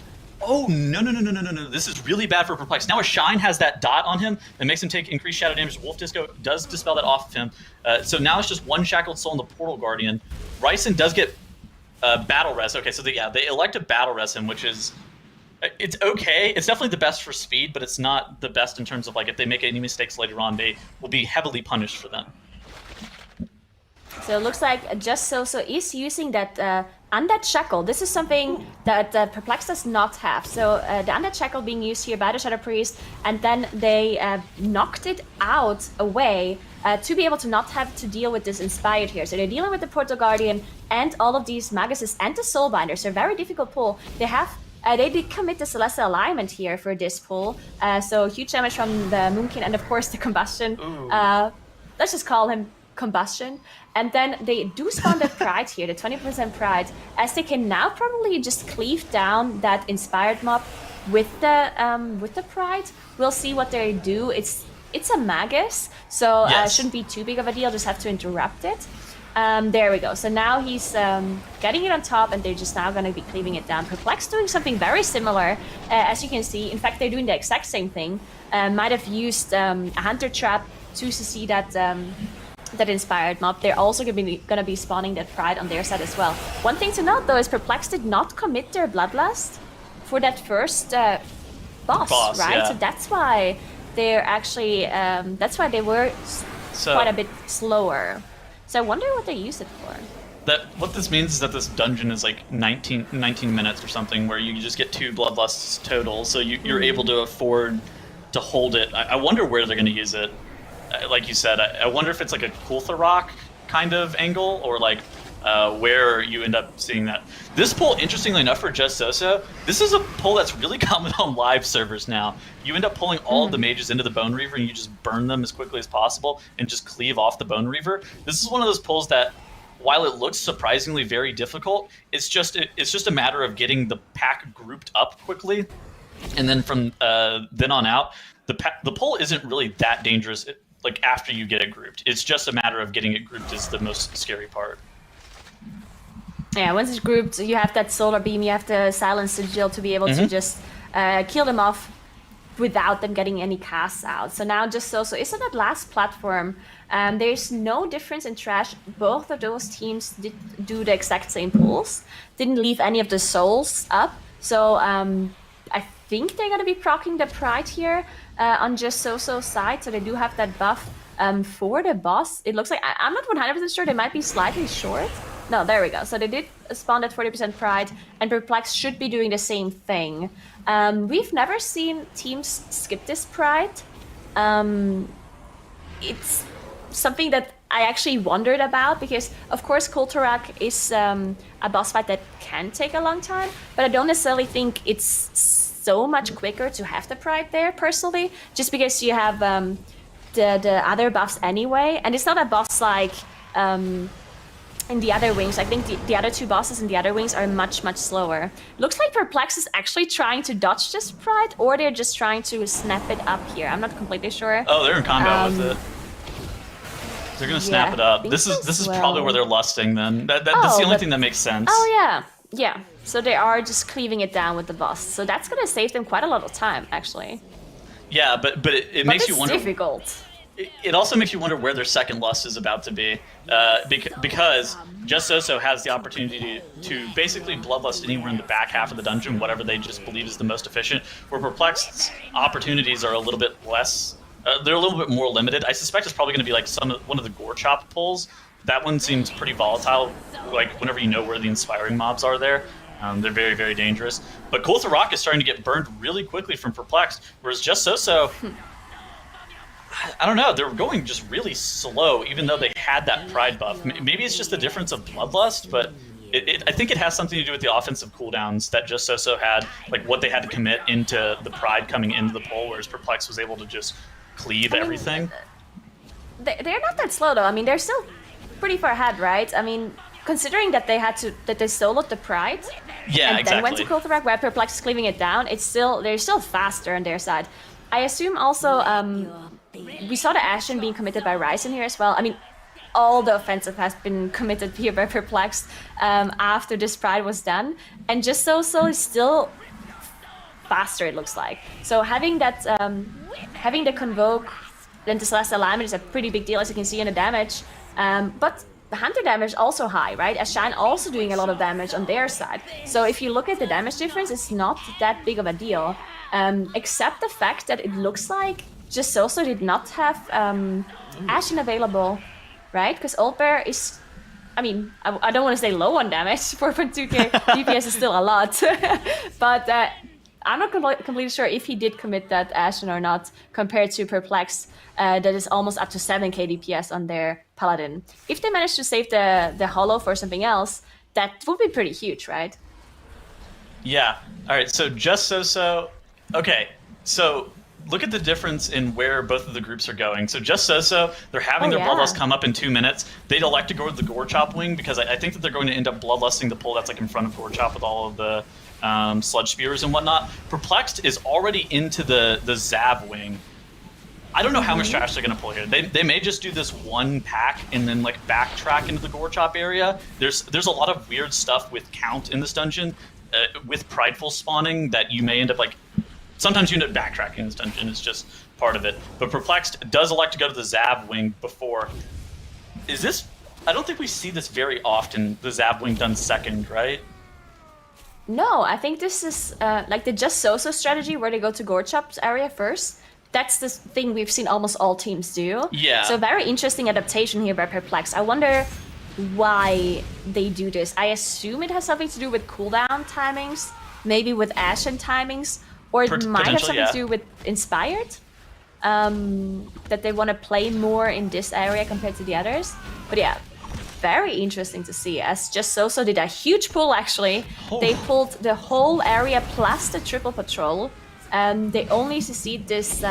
Oh, no. This is really bad for Perplexed. Now a Shine has that dot on him that makes him take increased shadow damage. Wolf Disco does dispel that off of him. So now it's just one Shackled Soul in the Portal Guardian. Ryson does get Battle Res. Okay, so they elect to Battle Res him, which is... It's okay. It's definitely the best for speed, but it's not the best in terms of, like, if they make any mistakes later on, they will be heavily punished for them. So it looks like Just So is using that Undead Shackle. This is something that Perplexed does not have. So the Undead Shackle being used here by the Shadow Priest, and then they knocked it out away to be able to not have to deal with this Inspired here. So they're dealing with the Portal Guardian and all of these Maguses and the Soulbinders. So very difficult pull. They did commit the Celestial Alignment here for this pull. So huge damage from the Moonkin and of course the Combustion. Let's just call him Combustion. And then they do spawn the Pride here, the 20% Pride, as they can now probably just cleave down that Inspired mob with the Pride. We'll see what they do. It's a Magus, so yes. Shouldn't be too big of a deal, just have to interrupt it. There we go. So now he's getting it on top, and they're just now going to be cleaving it down. Perplexed doing something very similar, as you can see. In fact, they're doing the exact same thing. Might have used a Hunter Trap to see that Inspired mob. They're also going to be spawning that Pride on their side as well. One thing to note, though, is Perplexed did not commit their Bloodlust for that first boss, right? Yeah. So that's why they're actually they were quite a bit slower. So I wonder what they use it for. What this means is that this dungeon is like 19 minutes or something, where you just get 2 Bloodlusts total, so you're able to afford to hold it. I wonder where they're going to use it. Like you said, I wonder if it's like a Kultharok kind of angle, or like where you end up seeing that. This pull, interestingly enough, for Just So, this is a pull that's really common on live servers now. You end up pulling all of the mages into the Bone Reaver, and you just burn them as quickly as possible and just cleave off the Bone Reaver. This is one of those pulls that, while it looks surprisingly very difficult, it's just a matter of getting the pack grouped up quickly, and then from then on out, the pull isn't really that dangerous. Like after you get it grouped, it's just a matter of getting it grouped is the most scary part. Yeah, once it's grouped, you have that Solar Beam, you have the Silence Sigil to be able to just kill them off without them getting any casts out. So now Just So is on that last platform. There's no difference in trash. Both of those teams did do the exact same pulls. Didn't leave any of the souls up. So I think they're going to be proccing the Pride here on Just So side. So they do have that buff for the boss. It looks like, I'm not 100% sure, they might be slightly short. No, there we go. So they did spawn that 40% Pride, and Perplexed should be doing the same thing. We've never seen teams skip this Pride. It's something that I actually wondered about, because of course Kultharok is a boss fight that can take a long time, but I don't necessarily think it's so much quicker to have the Pride there, personally, just because you have the other buffs anyway, and it's not a boss like in the other wings. I think the other 2 bosses in the other wings are much, much slower. Looks like Perplexed is actually trying to dodge this Pride, or they're just trying to snap it up here. I'm not completely sure. Oh, they're in combat with it. They're gonna snap it up. This is probably where they're lusting then. That's the only thing that makes sense. Oh yeah. So they are just cleaving it down with the boss. So that's gonna save them quite a lot of time, actually. Yeah, but it makes you wonder. It's difficult. It also makes you wonder where their second lust is about to be, because Just So has the opportunity to basically bloodlust anywhere in the back half of the dungeon, whatever they just believe is the most efficient, where Perplexed's opportunities are a little bit less, they're a little bit more limited. I suspect it's probably going to be like one of the Gorechop pulls. That one seems pretty volatile, like whenever you know where the inspiring mobs are there. They're very, very dangerous. But Kultharok is starting to get burned really quickly from Perplexed, whereas Just So, I don't know, they're going just really slow, even though they had that Pride buff. Maybe it's just the difference of Bloodlust, but I think it has something to do with the offensive cooldowns that Just So had, like what they had to commit into the Pride coming into the pull, whereas Perplexed was able to just cleave everything. They're not that slow, though. I mean, they're still pretty far ahead, right? I mean, considering that they soloed the Pride, and then went to Kultharok, where Perplexed is cleaving it down, they're still faster on their side. I assume also, we saw the Ashen being committed by Ryzen here as well. I mean, all the offensive has been committed here by Perplexed after this Pride was done. And Just So is still faster it looks like. So having that, having the Convoke into Celestial Alignment is a pretty big deal, as you can see in the damage. But the Hunter damage also high, right? As Shine also doing a lot of damage on their side. So if you look at the damage difference, it's not that big of a deal, except the fact that it looks like Just Also did not have Ashen available, right? Because Old Bear is, I mean, I don't want to say low on damage. 4.2k DPS is still a lot, but I'm not completely sure if he did commit that Ashen or not, compared to Perplexed, that is almost up to 7k DPS on their Paladin. If they manage to save the Hollow for something else, that would be pretty huge, right? Yeah. All right. So Just So. Okay. So look at the difference in where both of the groups are going. So Just So, they're having their Bloodlust come up in 2 minutes. They'd elect to go with the Gorechop wing because I think that they're going to end up Bloodlusting the pull that's like in front of Gorechop with all of the Sludge Spears and whatnot. Perplexed is already into the Zab wing. I don't know how much trash they're going to pull here. They may just do this one pack and then like backtrack into the Gorechop area. There's a lot of weird stuff with count in this dungeon, with Prideful spawning that you may end up like. Sometimes you end up backtracking in this dungeon. It's just part of it. But Perplexed does elect to go to the Zab wing before. Is this? I don't think we see this very often. The Zab wing done second, right? No, I think this is like the Just So strategy where they go to Gorechop's area first. That's the thing we've seen almost all teams do. Yeah. So very interesting adaptation here by Perplexed. I wonder why they do this. I assume it has something to do with cooldown timings, maybe with Ashen timings, or it might have something to do with Inspired. That they want to play more in this area compared to the others. But yeah, very interesting to see, as Just So did a huge pull actually. Oh. They pulled the whole area plus the triple patrol. They only succeed this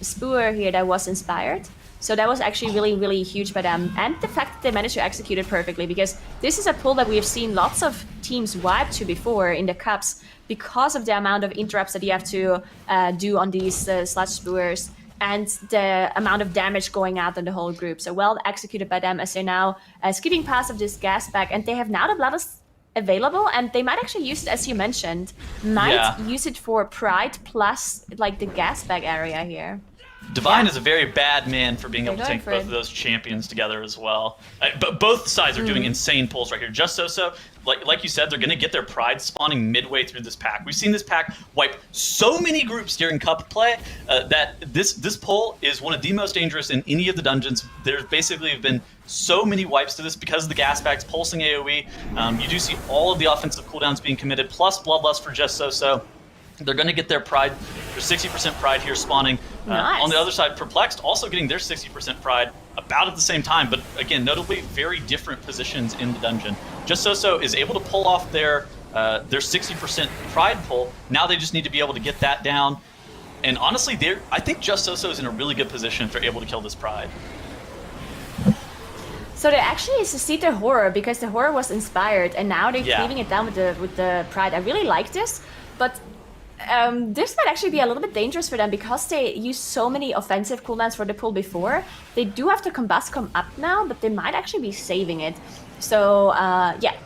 Spoor here that was Inspired. So that was actually really, really huge by them. And the fact that they managed to execute it perfectly, because this is a pull that we have seen lots of teams wipe to before in the cups because of the amount of interrupts that you have to do on these Sludge Spoors and the amount of damage going out on the whole group. So well executed by them, as they're now skipping past of this gas bag, and they have now the Bloodlust available, and they might actually use it, as you mentioned, use it for Pride plus like the gas bag area here. Divine is a very bad man for being able to tank both of those champions together as well. But both sides are doing insane pulls right here. Just So, like you said, they're going to get their Pride spawning midway through this pack. We've seen this pack wipe so many groups during Cup play that this pull is one of the most dangerous in any of the dungeons. There's basically been so many wipes to this because of the gas bags, pulsing AoE. You do see all of the offensive cooldowns being committed, plus Bloodlust for Just So. They're going to get their Pride, their 60% Pride here spawning. Nice. On the other side, Perplexed also getting their 60% Pride about at the same time, but again, notably very different positions in the dungeon. Just So is able to pull off their 60% Pride pull. Now they just need to be able to get that down. And honestly, I think Just So is in a really good position if they're able to kill this Pride. So they actually succeed their Horror, because the Horror was Inspired, and now they're cleaving it down with the Pride. I really like this, but this might actually be a little bit dangerous for them because they used so many offensive cooldowns for the pull before. They do have the Combust come up now, but they might actually be saving it. So yeah,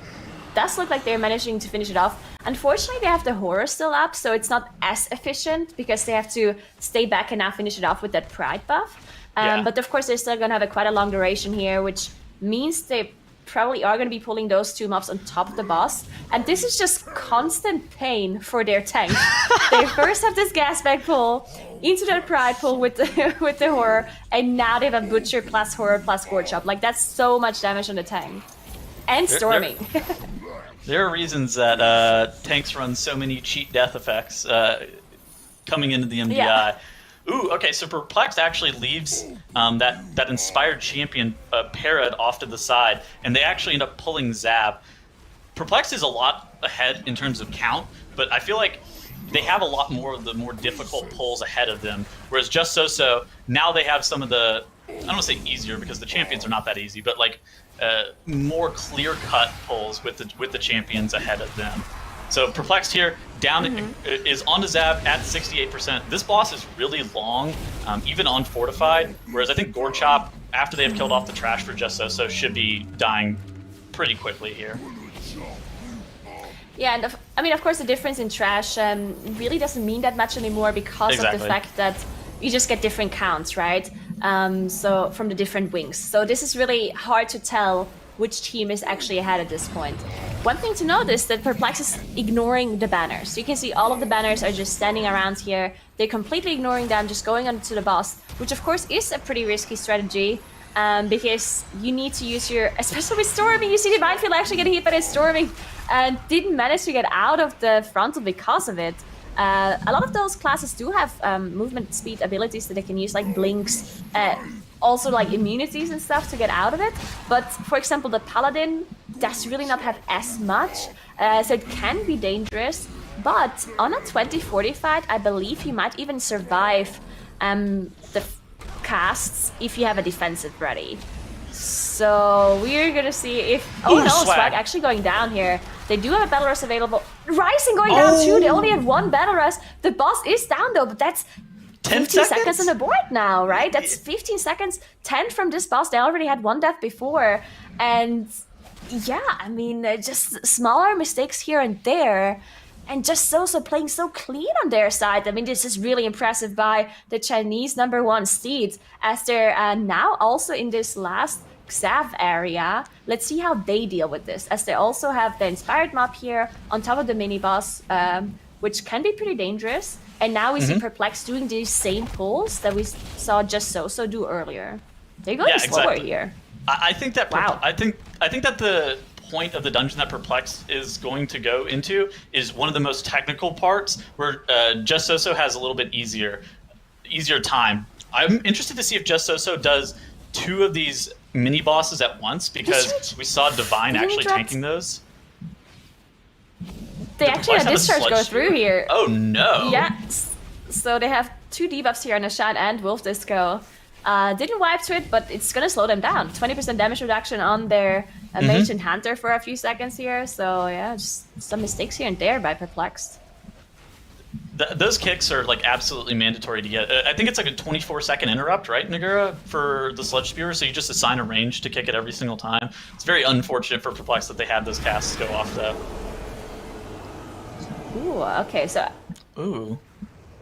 does look like they're managing to finish it off. Unfortunately, they have the Horror still up, so it's not as efficient because they have to stay back and now finish it off with that Pride buff. But of course, they're still going to have quite a long duration here, which means they probably are going to be pulling those two mobs on top of the boss, and this is just constant pain for their tank. They first have this gas bag pull into their Pride pull with the Horror, and now they have a Butcher plus Horror plus Gorechop. Like, that's so much damage on the tank. And Storming. There are reasons that tanks run so many cheat death effects coming into the MDI. Yeah. Ooh, okay, so Perplexed actually leaves that Inspired Champion Parrot off to the side, and they actually end up pulling Zab. Perplexed is a lot ahead in terms of count, but I feel like they have a lot more of the more difficult pulls ahead of them, whereas Just So, now they have some of the, I don't want to say easier because the champions are not that easy, but like more clear-cut pulls with the champions ahead of them. So Perplexed here is on to Zab at 68%. This boss is really long, even on Fortified, whereas I think Gorechop, after they have killed off the trash for Just So, should be dying pretty quickly here. Yeah, and I mean, of course, the difference in trash really doesn't mean that much anymore because of the fact that you just get different counts, right? So from the different wings. So this is really hard to tell which team is actually ahead at this point. One thing to notice that Perplexed is ignoring the banners. You can see all of the banners are just standing around here. They're completely ignoring them, just going on to the boss, which of course is a pretty risky strategy. Because you need to use your, especially with Storming, you see the Minefield actually getting hit by the Storming and didn't manage to get out of the frontal because of it. A lot of those classes do have movement speed abilities that they can use, like blinks, also like immunities and stuff to get out of it. But for example, the Paladin does really not have as much, so it can be dangerous. But on a 20-40 fight, I believe you might even survive the casts if you have a defensive ready. So we're gonna see if Swag actually going down here. They do have a Battle Rush available. Rising going down too. They only have one Battle Rush. The boss is down though, but that's 15 seconds on the board now, right? That's 15 seconds. 10 from this boss. They already had one death before, and yeah, I mean, just smaller mistakes here and there. And just so playing so clean on their side. I mean, this is really impressive by the Chinese #1 seeds, as they're now also in this last Xav area. Let's see how they deal with this, as they also have the Inspired Mob here on top of the mini-boss, which can be pretty dangerous. And now we see Perplexed doing these same pulls that we saw Just So do earlier. They're going slower here. I think that I think that the point of the dungeon that Perplexed is going to go into is one of the most technical parts, where Just So has a little bit easier time. I'm interested to see if Just So does 2 of these mini bosses at once, because we saw Divine actually tanking those. They actually had Discharge go through here. Oh no! Yeah, so they have 2 debuffs here on Ashan and Wolf Disco. Didn't wipe to it, but it's gonna slow them down. 20% damage reduction on their Mage and Hunter for a few seconds here. So yeah, just some mistakes here and there by Perplexed. Those kicks are like absolutely mandatory to get. I think it's like a 24-second interrupt, right, Nagura, for the Sludge Spewer? So you just assign a range to kick it every single time. It's very unfortunate for Perplexed that they had those casts go off though. Ooh, okay, so... Ooh.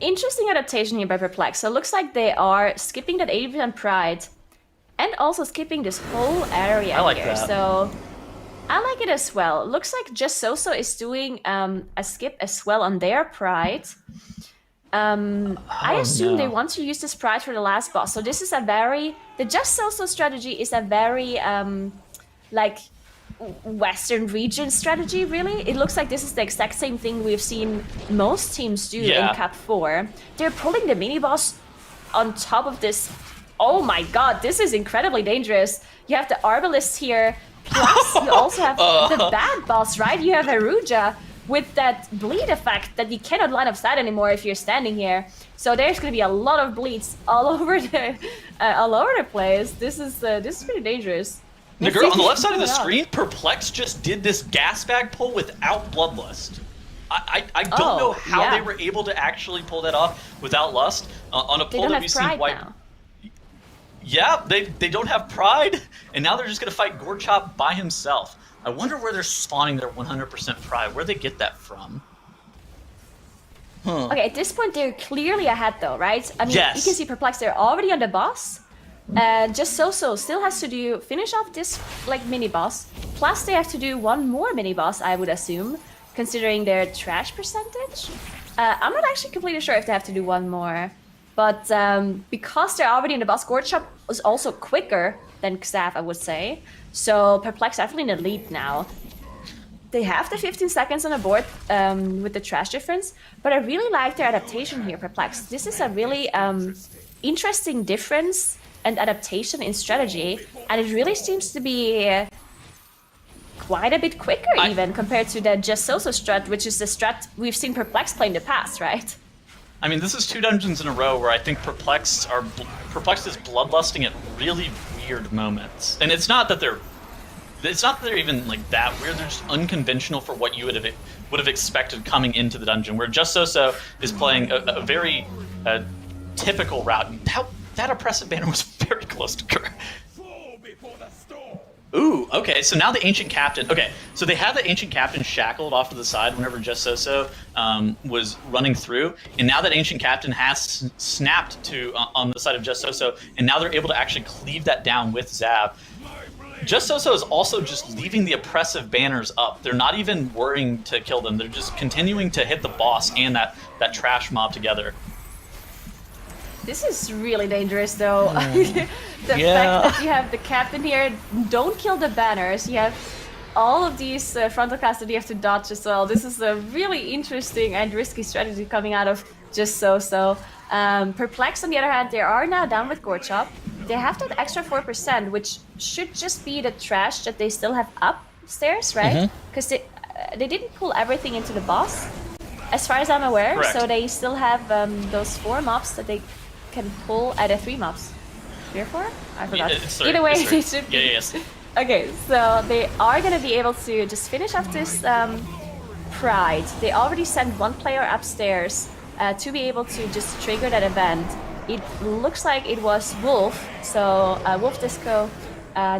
Interesting adaptation here by Perplexed. So it looks like they are skipping that 80% Pride and also skipping this whole area I like here. that. So I like it as well. Looks like Just So is doing a skip as well on their Pride. I assume they want to use this Pride for the last boss. So this is a very... The Just So strategy is a very, like... Western region strategy, really. It looks like this is the exact same thing we've seen most teams do in Cup 4. They're pulling the mini-boss on top of this. Oh my god, this is incredibly dangerous. You have the Arbalist here, plus you also have the bad boss, right? You have Haruja with that bleed effect that you cannot line of sight anymore if you're standing here. So there's going to be a lot of bleeds all over the place. This is pretty dangerous. The girl on the left side of the screen, Perplexed just did this gas bag pull without Bloodlust. I don't know how they were able to actually pull that off without Lust on a pull that we see white. Now. Yeah, they don't have Pride, and now they're just gonna fight Gorechop by himself. I wonder where they're spawning their 100% Pride. Where they get that from? Okay, at this point they're clearly ahead, though, right? I mean, yes. You can see Perplexed. They're already on the boss. Just So still has to finish off this like mini boss. Plus they have to do one more mini boss, I would assume, considering their trash percentage. I'm not actually completely sure if they have to do one more, but because they're already in the boss, Gorechop was also quicker than Xav, I would say. So Perplexed definitely in the lead now. They have the 15 seconds on the board with the trash difference, but I really like their adaptation here, Perplexed. This is a really interesting difference and adaptation in strategy, and it really seems to be quite a bit quicker even compared to the Just So strat, which is the strat we've seen Perplexed play in the past, right? I mean, this is 2 dungeons in a row where I think Perplexed is bloodlusting at really weird moments, and it's not that they're even like that weird. They're just unconventional for what you would have expected coming into the dungeon. Where Just So is playing a very typical route. That oppressive banner was very close to her. Ooh, okay, so now the Ancient Captain... Okay, so they had the Ancient Captain shackled off to the side whenever Just So was running through, and now that Ancient Captain has snapped to on the side of Just So, and now they're able to actually cleave that down with Zab. Just So is also just leaving the oppressive banners up. They're not even worrying to kill them. They're just continuing to hit the boss and that trash mob together. This is really dangerous, though. The fact that you have the captain here, don't kill the banners. You have all of these frontal casts that you have to dodge as well. This is a really interesting and risky strategy coming out of Just So. Perplexed, on the other hand, they are now down with Gorechop. They have that extra 4%, which should just be the trash that they still have upstairs, right? Because they didn't pull everything into the boss, as far as I'm aware. Correct. So they still have those 4 mobs that they can pull at 3 mobs. 3 or 4? I forgot. Either way, they should be. Yes. Okay, so they are going to be able to just finish off this Pride. They already sent 1 player upstairs to be able to just trigger that event. It looks like it was Wolf, so Wolf Disco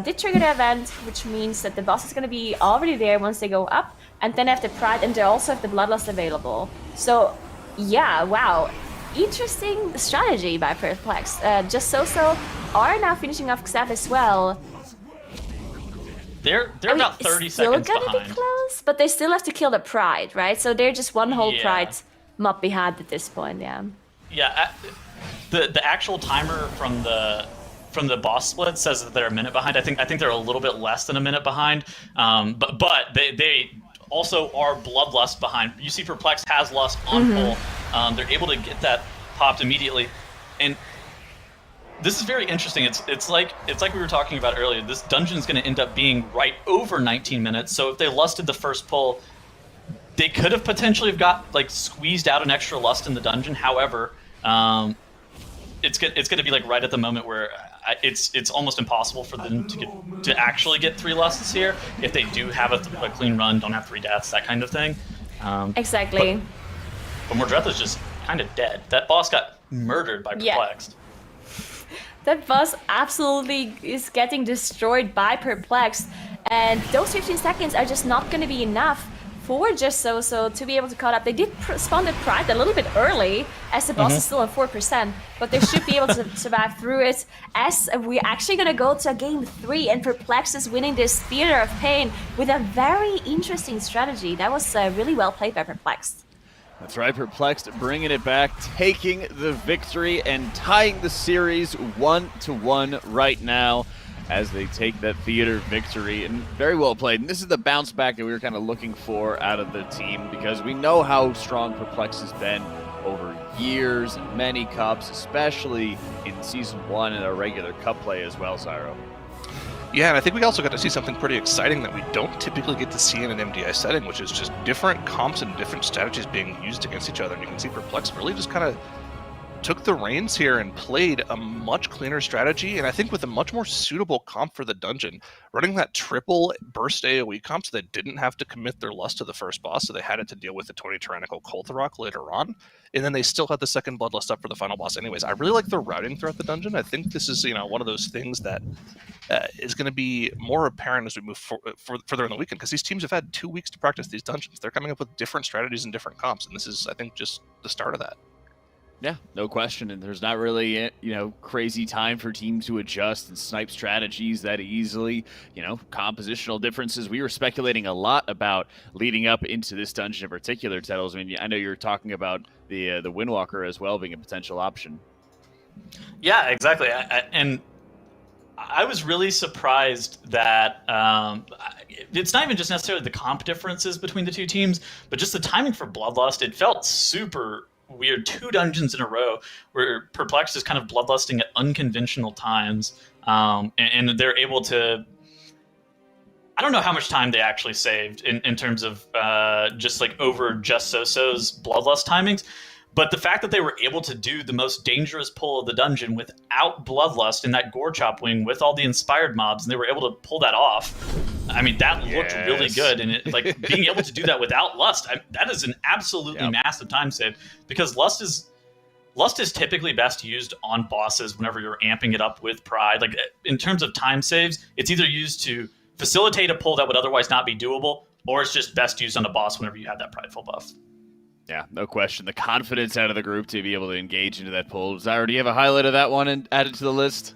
did trigger the event, which means that the boss is going to be already there once they go up, and then have the Pride, and they also have the Bloodlust available. So, yeah, wow. Interesting strategy by Perplexed. Just So are now finishing off Zab as well. They're about 30 seconds behind. Still gonna behind. be close, but they still have to kill the Pride, right? So they're just one whole Pride mob behind at this point, yeah. Yeah, the actual timer from the boss split says that they're a minute behind. I think they're a little bit less than a minute behind. But they also are Bloodlust behind. You see, Perplexed has Lust on pull. They're able to get that popped immediately, and this is very interesting. It's like we were talking about earlier. This dungeon is going to end up being right over 19 minutes. So if they lusted the first pull, they could have potentially got squeezed out an extra lust in the dungeon. However, it's going to be right at the moment where it's almost impossible for them to actually get 3 lusts here if they do have a clean run, don't have 3 deaths, that kind of thing. Exactly. But Mordretha's just kind of dead. That boss got murdered by Perplexed. That boss absolutely is getting destroyed by Perplexed, and those 15 seconds are just not going to be enough for Just So to be able to caught up. They did spawn the Pride a little bit early, as the boss is still at 4%, but they should be able to survive through it, as we're actually going to go to game 3, and Perplexed is winning this Theater of Pain with a very interesting strategy. That was really well played by Perplexed. That's right, Perplexed bringing it back, taking the victory and tying the series 1-1 right now as they take that theater victory, and very well played. And this is the bounce back that we were kind of looking for out of the team, because we know how strong Perplexed has been over years, many cups, especially in Season 1 and our regular cup play as well, Zyro. Yeah, and I think we also got to see something pretty exciting that we don't typically get to see in an MDI setting, which is just different comps and different strategies being used against each other. And you can see Perplexed really just kind of took the reins here and played a much cleaner strategy, and I think with a much more suitable comp for the dungeon. Running that triple burst AoE comp so they didn't have to commit their lust to the first boss, so they had it to deal with the 20 Tyrannical Koltharok later on, and then they still had the second Bloodlust up for the final boss anyways. I really like the routing throughout the dungeon. I think this is one of those things that is going to be more apparent as we move further in the weekend, because these teams have had 2 weeks to practice these dungeons. They're coming up with different strategies and different comps, and this is, I think, just the start of that. Yeah, no question. And there's not really, crazy time for teams to adjust and snipe strategies that easily. Compositional differences. We were speculating a lot about leading up into this dungeon in particular, Tettles. I mean, I know you were talking about the Windwalker as well being a potential option. Yeah, exactly. And I was really surprised that it's not even just necessarily the comp differences between the two teams, but just the timing for Bloodlust. It felt super weird. 2 dungeons in a row where Perplexed is kind of bloodlusting at unconventional times, and they're able to... I don't know how much time they actually saved in terms of over Just So-So's Bloodlust timings, but the fact that they were able to do the most dangerous pull of the dungeon without Bloodlust in that Gorechop wing with all the inspired mobs, and they were able to pull that off. I mean, that looked really good, and being able to do that without Lust, that is an absolutely massive time save, because Lust is typically best used on bosses whenever you're amping it up with Pride. In terms of time saves, it's either used to facilitate a pull that would otherwise not be doable, or it's just best used on a boss whenever you have that prideful buff. Yeah, no question. The confidence out of the group to be able to engage into that pull. Zyra, do you have a highlight of that one and add it to the list?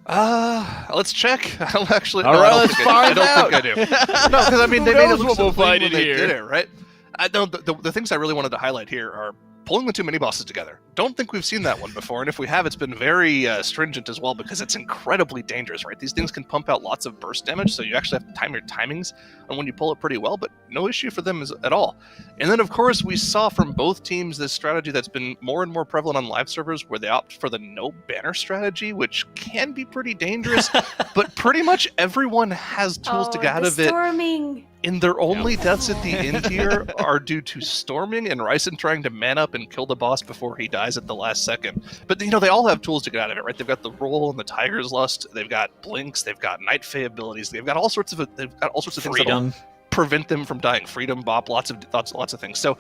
Let's check. I'll actually. All no, right, I don't let's think I do. find I don't think I do. No, because I mean, they made it look so clean when they did it, right? I don't. The things I really wanted to highlight here are pulling the two mini bosses together. Don't think we've seen that one before, and if we have, it's been very stringent as well because it's incredibly dangerous, right? These things can pump out lots of burst damage, so you actually have to time your timings on when you pull it pretty well, but no issue for them at all. And then, of course, we saw from both teams this strategy that's been more and more prevalent on live servers where they opt for the no banner strategy, which can be pretty dangerous, but pretty much everyone has tools to get out of it. Storming. And their only deaths at the end here are due to storming and Ryzen trying to man up and kill the boss before he dies at the last second. But, you know, they all have tools to get out of it, right? They've got the roll and the Tiger's Lust. They've got blinks. They've got Night Fae abilities. They've got all sorts of things that prevent them from dying. Freedom, bop, lots of things. So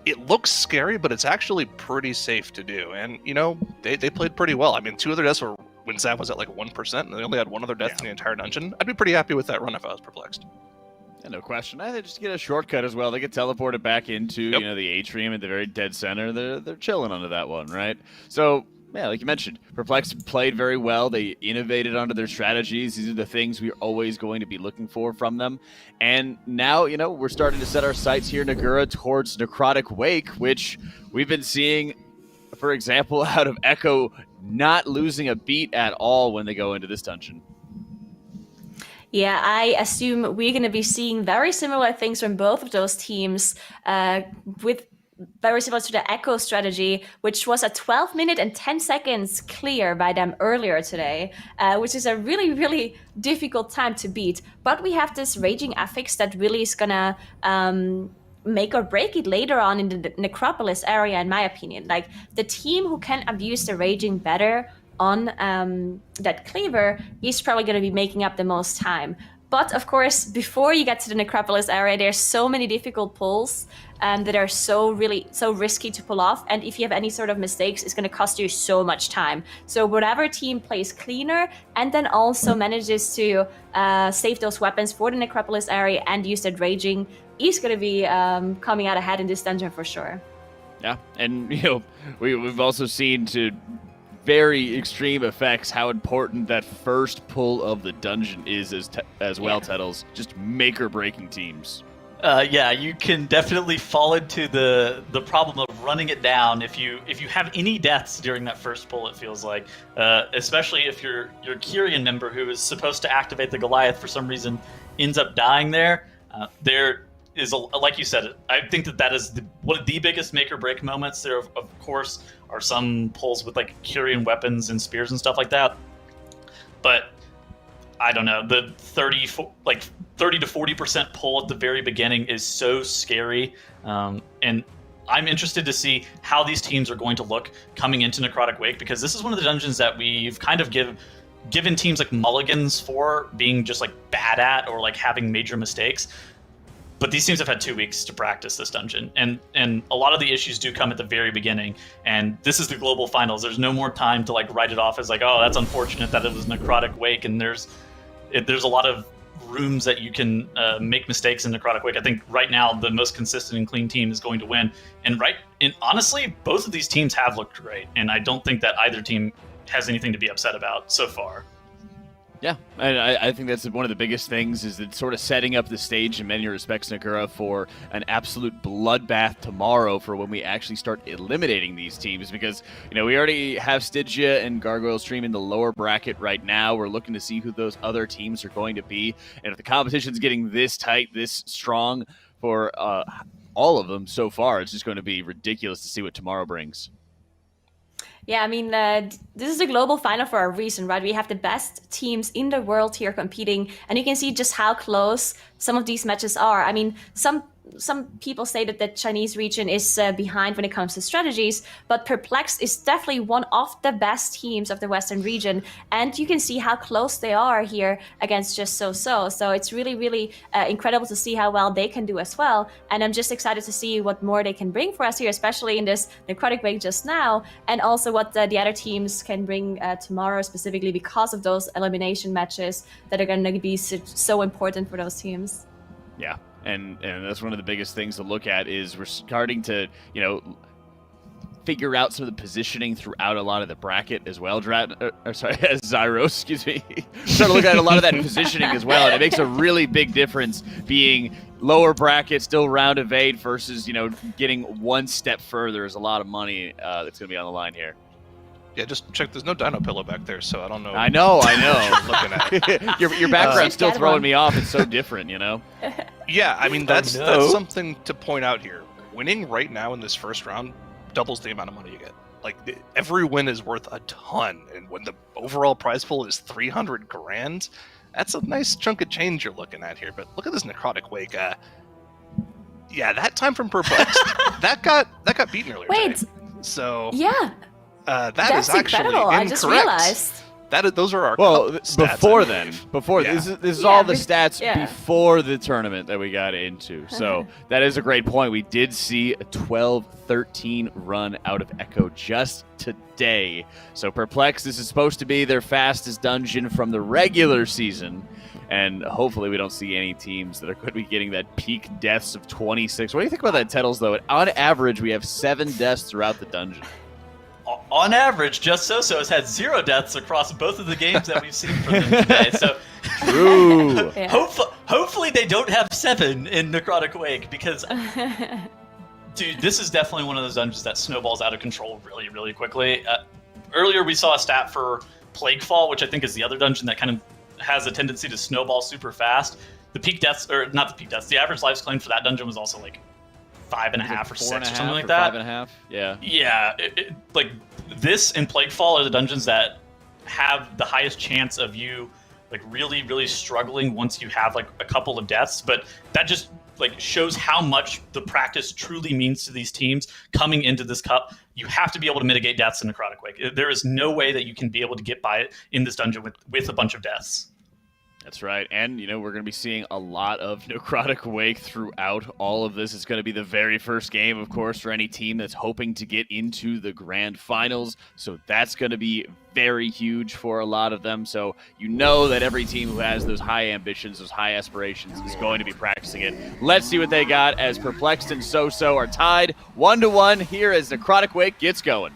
it looks scary, but it's actually pretty safe to do. And, you know, they played pretty well. I mean, 2 of their deaths were when Zab was at like 1%, and they only had 1 other death in the entire dungeon. I'd be pretty happy with that run if I was Perplexed. Yeah, no question. They just get a shortcut as well. They get teleported back into you know, the atrium at the very dead center. They're chilling onto that one, right? So, yeah, like you mentioned, Perplexed played very well. They innovated onto their strategies. These are the things we're always going to be looking for from them. And now, you know, we're starting to set our sights here in Nagura towards Necrotic Wake, which we've been seeing, for example, out of Echo not losing a beat at all when they go into this dungeon. Yeah, I assume we're going to be seeing very similar things from both of those teams, with very similar to the Echo strategy, which was a 12 minute and 10 seconds clear by them earlier today, which is a really, really difficult time to beat. But we have this Raging Affix that really is going to make or break it later on in the Necropolis area, in my opinion. Like, the team who can abuse the Raging better on that cleaver is probably going to be making up the most time. But of course, before you get to the Necropolis area, there's so many difficult pulls that are so risky to pull off. And if you have any sort of mistakes, it's going to cost you so much time. So whatever team plays cleaner and then also manages to save those weapons for the Necropolis area and use that Raging is going to be coming out ahead in this dungeon for sure. Yeah, and you know, we've also seen to very extreme effects how important that first pull of the dungeon is as well, Tettles. Just make-or-breaking teams. Yeah, you can definitely fall into the problem of running it down if you have any deaths during that first pull. It feels like, especially if your Kyrian member who is supposed to activate the Goliath for some reason ends up dying there. There is like you said, I think that is one of the biggest make or break moments. There, of course, are some pulls with like Kyrian weapons and spears and stuff like that, but I don't know, the 30 to 40% pull at the very beginning is so scary, and I'm interested to see how these teams are going to look coming into Necrotic Wake, because this is one of the dungeons that we've kind of given teams like mulligans for being just like bad at or like having major mistakes. But these teams have had 2 weeks to practice this dungeon, and a lot of the issues do come at the very beginning. And this is the global finals. There's no more time to like write it off as like, oh, that's unfortunate that it was Necrotic Wake. And there's a lot of rooms that you can make mistakes in Necrotic Wake. I think right now the most consistent and clean team is going to win. And honestly, both of these teams have looked great, and I don't think that either team has anything to be upset about so far. Yeah, and I think that's one of the biggest things, is it's sort of setting up the stage in many respects, Nagura, for an absolute bloodbath tomorrow for when we actually start eliminating these teams. Because, you know, we already have Stygia and Gargoyle Stream in the lower bracket right now. We're looking to see who those other teams are going to be. And if the competition's getting this tight, this strong for all of them so far, it's just going to be ridiculous to see what tomorrow brings. Yeah, I mean, this is a global final for a reason, right? We have the best teams in the world here competing, and you can see just how close some of these matches are. I mean, some some people say that the Chinese region is behind when it comes to strategies, but Perplexed is definitely one of the best teams of the Western region, and you can see how close they are here against Just So. So it's really, really incredible to see how well they can do as well, and I'm just excited to see what more they can bring for us here, especially in this Necrotic Wave just now, and also what the other teams can bring tomorrow, specifically because of those elimination matches that are going to be so important for those teams. Yeah. And that's one of the biggest things to look at is we're starting to, figure out some of the positioning throughout a lot of the bracket as well. Zyros, excuse me. Starting to look at a lot of that positioning as well, and it makes a really big difference being lower bracket, still round of 8 versus, getting one step further is a lot of money that's going to be on the line here. Yeah, just check. There's no Dino Pillow back there, so I don't know. I know. Looking at your background's still throwing me off. It's so different, Yeah, I mean that's something to point out here. Winning right now in this first round doubles the amount of money you get. Like every win is worth a ton, and when the overall prize pool is 300 grand, that's a nice chunk of change you're looking at here. But look at this Necrotic Wake. Yeah, that time from Perplexed that got beaten earlier. Wait. Today. So yeah. That's actually incredible. Incorrect. I just realized. Those are our stats. Before this is all the stats yeah. before the tournament that we got into. So that is a great point. We did see a 12-13 run out of Echo just today. So Perplexed, this is supposed to be their fastest dungeon from the regular season. And hopefully we don't see any teams that are going to be getting that peak deaths of 26. What do you think about that, Tettles, though? On average, we have 7 deaths throughout the dungeon. On average, Just So has had 0 deaths across both of the games that we've seen from them today. So, true. Yeah. Hopefully they don't have 7 in Necrotic Wake, because, dude, this is definitely one of those dungeons that snowballs out of control really, really quickly. Earlier we saw a stat for Plaguefall, which I think is the other dungeon that kind of has a tendency to snowball super fast. The peak deaths, or not the peak deaths, the average lives claimed for that dungeon was also like 5.5 or 6 or something like that. 5.5, yeah. Yeah, like this and Plaguefall are the dungeons that have the highest chance of you like really, really struggling once you have like a couple of deaths. But that just like shows how much the practice truly means to these teams coming into this cup. You have to be able to mitigate deaths in Necrotic Wake. There is no way that you can be able to get by it in this dungeon with a bunch of deaths. That's right. And, we're going to be seeing a lot of Necrotic Wake throughout all of this. It's going to be the very first game, of course, for any team that's hoping to get into the grand finals. So that's going to be very huge for a lot of them. So that every team who has those high ambitions, those high aspirations is going to be practicing it. Let's see what they got as Perplexed and So are tied 1-1 here as Necrotic Wake gets going.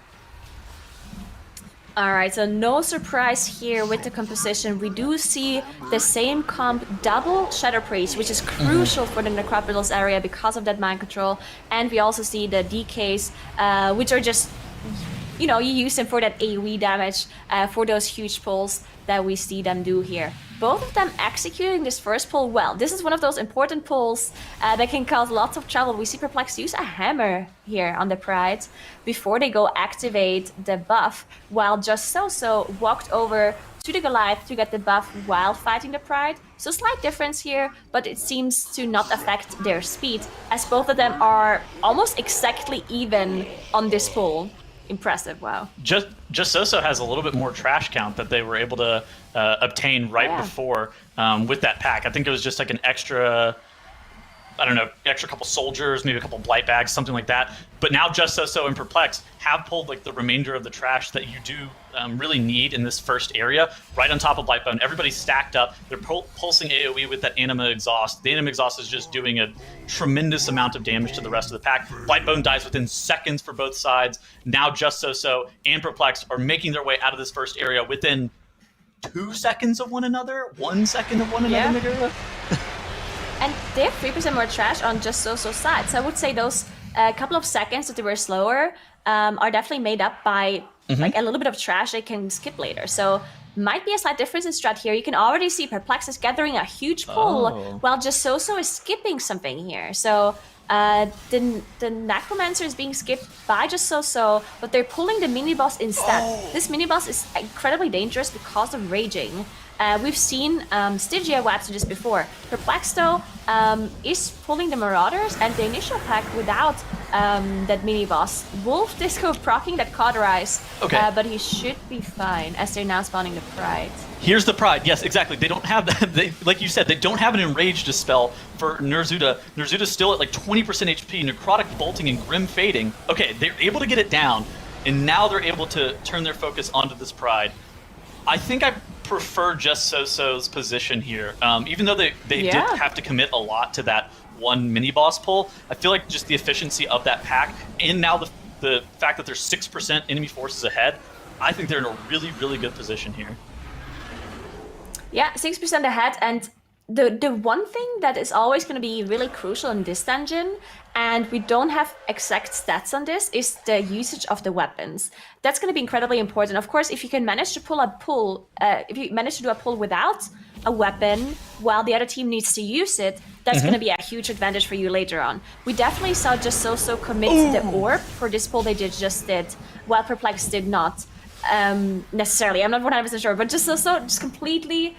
All right, so no surprise here with the composition. We do see the same comp double Shadow Priest, which is crucial for the Necropolis area because of that mind control. And we also see the DKs, which are just, you use them for that AoE damage, for those huge pulls that we see them do here. Both of them executing this first pull well. This is one of those important pulls that can cause lots of trouble. We see Perplexed use a hammer here on the Pride before they go activate the buff, while Just So walked over to the Goliath to get the buff while fighting the Pride. So slight difference here, but it seems to not affect their speed, as both of them are almost exactly even on this pull. Impressive, wow. Just So has a little bit more trash count that they were able to obtain before with that pack. I think it was just like an extra couple soldiers, maybe a couple blight bags, something like that. But now Just So and Perplexed have pulled like the remainder of the trash that you do really need in this first area, right on top of Blightbone. Everybody's stacked up. They're pulsing AoE with that Anima Exhaust. The Anima Exhaust is just doing a tremendous amount of damage to the rest of the pack. Blightbone dies within seconds for both sides. Now Just So and Perplexed are making their way out of this first area within 2 seconds of one another, 1 second of one another. Yeah. And they have 3% more trash on Just So side. So I would say those couple of seconds that they were slower are definitely made up by like a little bit of trash they can skip later. So might be a slight difference in strat here. You can already see Perplexed is gathering a huge pull while Just So is skipping something here. So the Necromancer is being skipped by Just So, but they're pulling the mini-boss instead. This mini-boss is incredibly dangerous because of raging. We've seen Stygia webs just before. Perplexed, though, is pulling the Marauders and the initial pack without that mini-boss. Wolf Disco proccing that Cauterize, but he should be fine as they're now spawning the Pride. Here's the Pride. Yes, exactly. They don't have that. Like you said, they don't have an Enrage Dispel for Nerzuda. Nerzuda's still at like 20% HP, Necrotic bolting and Grim fading. Okay, they're able to get it down, and now they're able to turn their focus onto this Pride. I think I prefer Just So-So's position here. Even though they did have to commit a lot to that one mini-boss pull, I feel like just the efficiency of that pack, and now the fact that there's 6% enemy forces ahead, I think they're in a really, really good position here. Yeah, 6% ahead, and the one thing that is always going to be really crucial in this dungeon, and we don't have exact stats on this, is the usage of the weapons. That's going to be incredibly important. Of course, if you can manage to if you manage to do a pull without a weapon while the other team needs to use it, that's going to be a huge advantage for you later on. We definitely saw Just So commit the orb for this pull they just did, while Perplexed did not. Necessarily, I'm not 100% sure, but Just just completely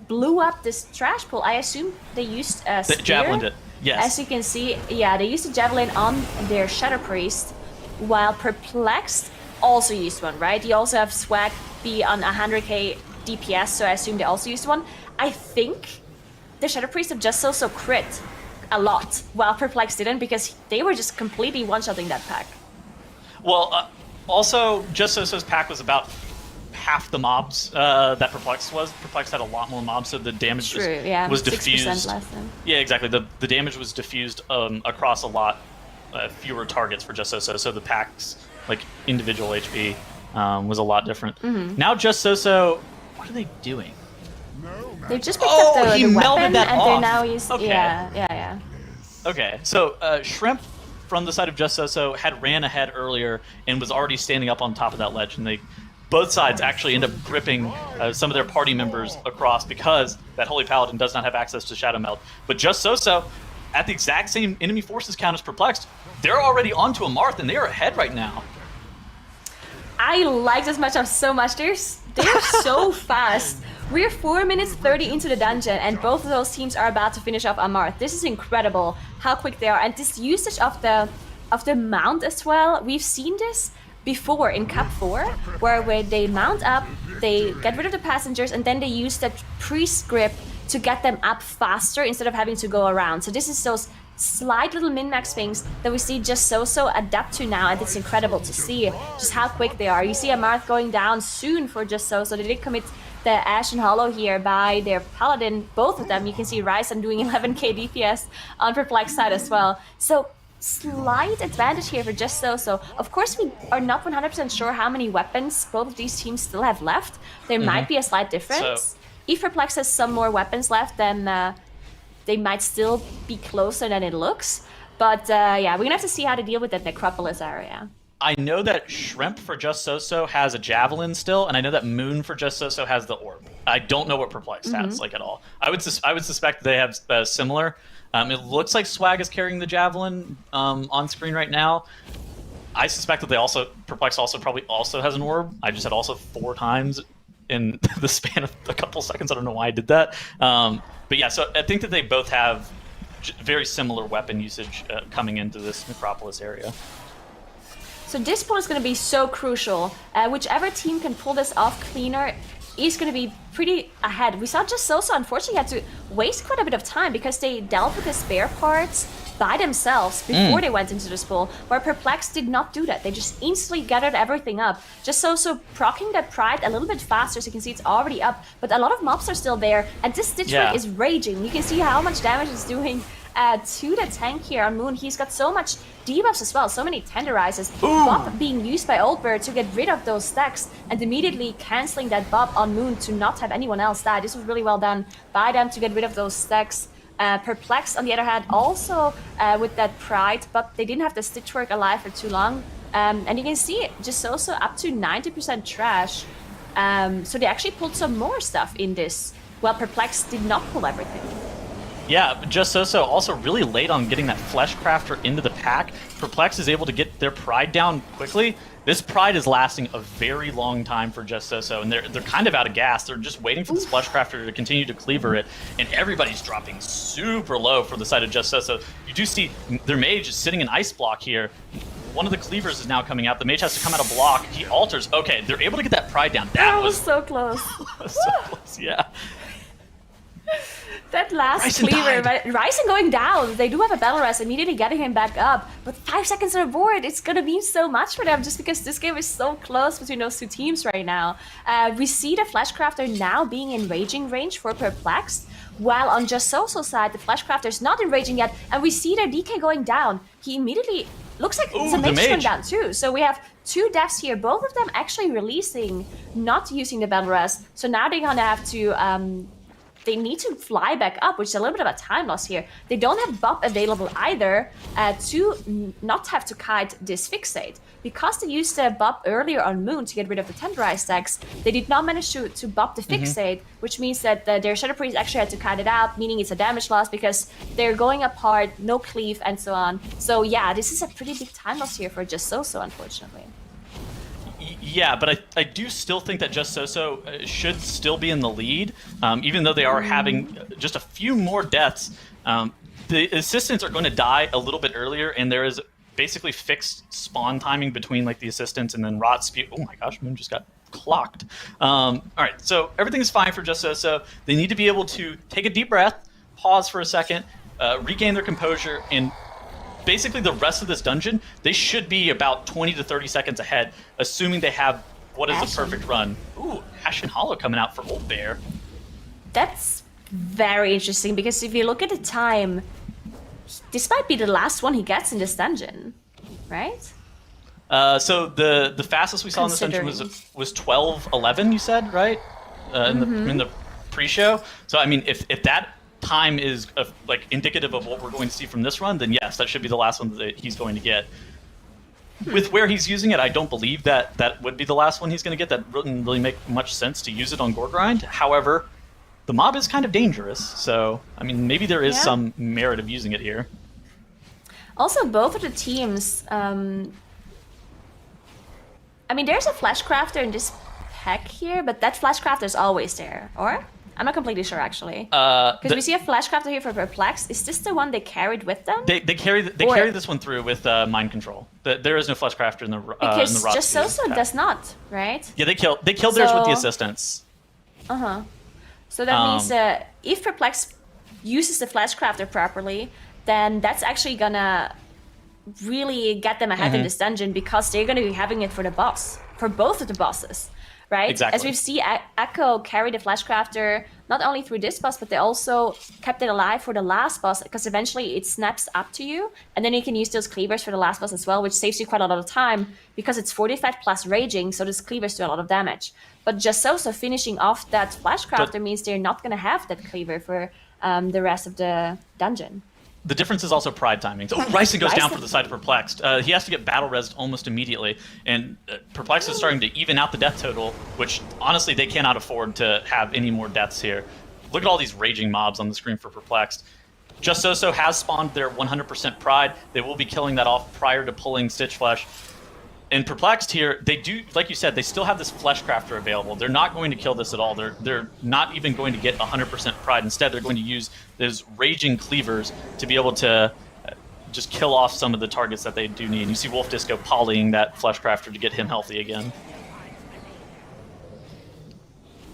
blew up this trash pull. I assume they used a spear. They javelined it, yes. As you can see, yeah, they used a javelin on their Shadow Priest, while Perplexed also used one, right? You also have Swag be on 100k DPS, so I assume they also used one. I think the Shadow Priest of Just So crit a lot, while Perplexed didn't, because they were just completely one-shotting that pack. Well, also, Just So-So's pack was about half the mobs that Perplexed was. Perplexed had a lot more mobs, so the damage was diffused. 6% less than. Yeah, exactly. The damage was diffused across a lot fewer targets for Just So the pack's like individual HP was a lot different. Now Just So, what are they doing? They just picked up the he weapon, melded that and off. they're now using. Okay. Yeah. Okay, so Shrimp from the side of Just So had ran ahead earlier and was already standing up on top of that ledge, and both sides actually end up gripping some of their party members across because that Holy Paladin does not have access to Shadow Meld. But Just So, at the exact same enemy forces count as Perplexed, they're already onto a Marth, and they are ahead right now. I like this matchup so much. They're so fast. We're 4 minutes 30 into the dungeon, and both of those teams are about to finish off Amarth. This is incredible how quick they are, and this usage of the mount as well. We've seen this before in Cup 4, where they mount up, they get rid of the passengers, and then they use that priest grip to get them up faster instead of having to go around. So this is those slight little min-max things that we see Just So adapt to now, and it's incredible to see just how quick they are. You see Amarth going down soon for Just So they did commit the Ashen Hollow here by their Paladin, both of them. You can see Ryzen doing 11k DPS on Perplexed side as well. So slight advantage here for Just So. Of course, we are not 100% sure how many weapons both of these teams still have left. There might be a slight difference. If Perplexed has some more weapons left, then they might still be closer than it looks. But yeah, we're gonna have to see how to deal with that Necropolis area. I know that Shrimp for Just So has a Javelin still, and I know that Moon for Just So has the Orb. I don't know what Perplexed has, like, at all. I would suspect they have similar. It looks like Swag is carrying the Javelin on screen right now. I suspect that Perplexed probably has an Orb. I just had also 4 times in the span of a couple seconds. I don't know why I did that. But yeah, so I think that they both have very similar weapon usage coming into this Necropolis area. So this pull is going to be so crucial. Whichever team can pull this off cleaner is going to be pretty ahead. We saw Just So unfortunately had to waste quite a bit of time because they dealt with the spare parts by themselves before they went into this pull, where Perplexed did not do that. They just instantly gathered everything up. Just so proccing that Pride a little bit faster, so you can see it's already up, but a lot of mobs are still there, and this Stitch Break is raging. You can see how much damage it's doing to the tank here on Moon. He's got so much debuffs as well, so many tenderizes. Bob being used by Oldbird to get rid of those stacks and immediately canceling that Bob on Moon to not have anyone else die. This was really well done by them to get rid of those stacks. Perplexed, on the other hand, also with that Pride, but they didn't have the Stitch Work alive for too long. And you can see Just also up to 90% trash. So they actually pulled some more stuff in this, while Perplexed did not pull everything. Yeah, Just So also really late on getting that Flesh Crafter into the pack. Perplex is able to get their Pride down quickly, This Pride is lasting a very long time for Just So, and they're kind of out of gas. They're just waiting for this Fleshcrafter to continue to cleaver it, and everybody's dropping super low for the side of Just So. You do see their mage is sitting in Ice Block here. One of the cleavers is now coming out. The mage has to come out of block. He alters. Okay, they're able to get that Pride down. That was so close. so close, yeah. That last cleaver, Ryzen going down. They do have a battle rest, immediately getting him back up. But 5 seconds on the board, it's gonna mean so much for them just because this game is so close between those two teams right now. We see the Fleshcrafter now being in raging range for Perplexed, while on Just So's side, the Fleshcrafter is not in raging yet, and we see their DK going down. He immediately looks like the mage going down too. So we have 2 deaths here, both of them actually releasing, not using the battle rest. So now they're gonna have to they need to fly back up, which is a little bit of a time loss here. They don't have Bop available either to not have to kite this Fixate. Because they used the Bop earlier on Moon to get rid of the Tenderize stacks, they did not manage to Bop the Fixate, which means that their Shadow Priest actually had to kite it out, meaning it's a damage loss because they're going apart, no cleave, and so on. So yeah, this is a pretty big time loss here for Just So, unfortunately. Yeah, but I do still think that Just So should still be in the lead, even though they are having just a few more deaths. The assistants are going to die a little bit earlier, and there is basically fixed spawn timing between like the assistants and then Rot Spew. Oh my gosh, Moon just got clocked. All right, so everything is fine for Just So. They need to be able to take a deep breath, pause for a second, regain their composure, and basically the rest of this dungeon, they should be about 20 to 30 seconds ahead, assuming they have what is the perfect run. Ooh, Ashen Hollow coming out for Old Bear. That's very interesting, because if you look at the time, this might be the last one he gets in this dungeon, right? So the fastest we saw in this dungeon was 12:11, you said, right? In the pre-show. So I mean, if that time is like indicative of what we're going to see from this run, then yes, that should be the last one that he's going to get. With where he's using it, I don't believe that would be the last one he's going to get. That wouldn't really make much sense to use it on Gore Grind. However, the mob is kind of dangerous, so I mean, maybe there is some merit of using it here. Also, both of the teams, I mean, there's a Fleshcrafter in this pack here, but that Fleshcrafter is always there, or? I'm not completely sure, actually. Because we see a Fleshcrafter here for Perplexed. Is this the one they carried with them? They carry this one through with Mind Control. There is no Fleshcrafter in the because in the Rock Just So does not, right? Yeah, they killed theirs with the assistants. So that means if Perplexed uses the Fleshcrafter properly, then that's actually gonna really get them ahead in this dungeon, because they're gonna be having it for the boss, for both of the bosses. Right? Exactly. As we've seen, Echo carried the Fleshcrafter not only through this boss, but they also kept it alive for the last boss, because eventually it snaps up to you, and then you can use those cleavers for the last boss as well, which saves you quite a lot of time, because it's fortified plus raging, so those cleavers do a lot of damage. But Just So finishing off that Fleshcrafter means they're not going to have that cleaver for the rest of the dungeon. The difference is also Pride timing. So Ryzen goes down for the side of Perplexed. He has to get battle rezzed almost immediately, and Perplexed is starting to even out the death total, which honestly they cannot afford to have any more deaths here. Look at all these raging mobs on the screen for Perplexed. Just So has spawned their 100% Pride. They will be killing that off prior to pulling Stitch Flesh. And Perplexed here, they do, like you said, they still have this Fleshcrafter available. They're not going to kill this at all. They're not even going to get 100% Pride. Instead, they're going to use those raging cleavers to be able to just kill off some of the targets that they do need. You see Wolf Disco polying that Fleshcrafter to get him healthy again.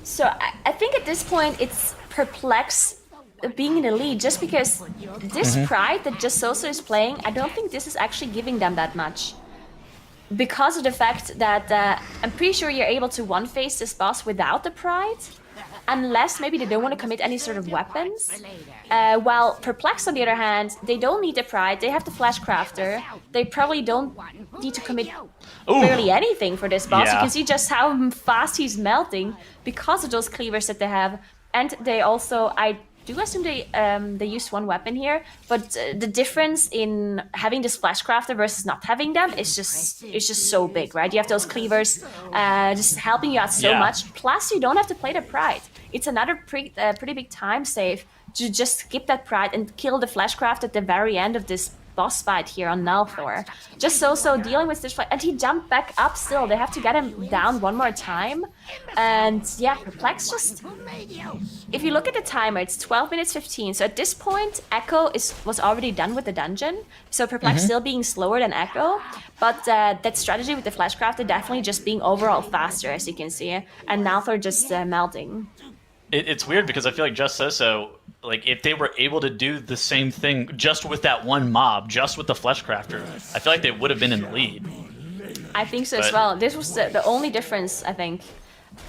So I think at this point it's Perplexed being in the lead, just because this Pride that Just So is playing, I don't think this is actually giving them that much. Because of the fact that I'm pretty sure you're able to one-face this boss without the Pride, unless maybe they don't want to commit any sort of weapons. While Perplexed, on the other hand, they don't need the Pride, they have the Fleshcrafter, they probably don't need to commit barely anything for this boss. You can see just how fast he's melting because of those cleavers that they have, and they also, I do assume they used one weapon here, but the difference in having this Fleshcrafter versus not having them is just so big, right? You have those cleavers just helping you out so much. Plus, you don't have to play the Pride. It's another pretty big time save to just skip that Pride and kill the Fleshcraft at the very end of this boss fight here on Nalthor. Just so dealing with this fight, and he jumped back up still. They have to get him down one more time. And yeah, Perplexed just... If you look at the timer, it's 12 minutes 15. So at this point, Echo was already done with the dungeon. So Perplexed still being slower than Echo. But that strategy with the Fleshcrafter definitely just being overall faster, as you can see. And Nalthor just melting. It's weird because I feel like Just So, like, if they were able to do the same thing just with that one mob, just with the Fleshcrafter, I feel like they would have been in the lead. I think so as well. This was the only difference, I think.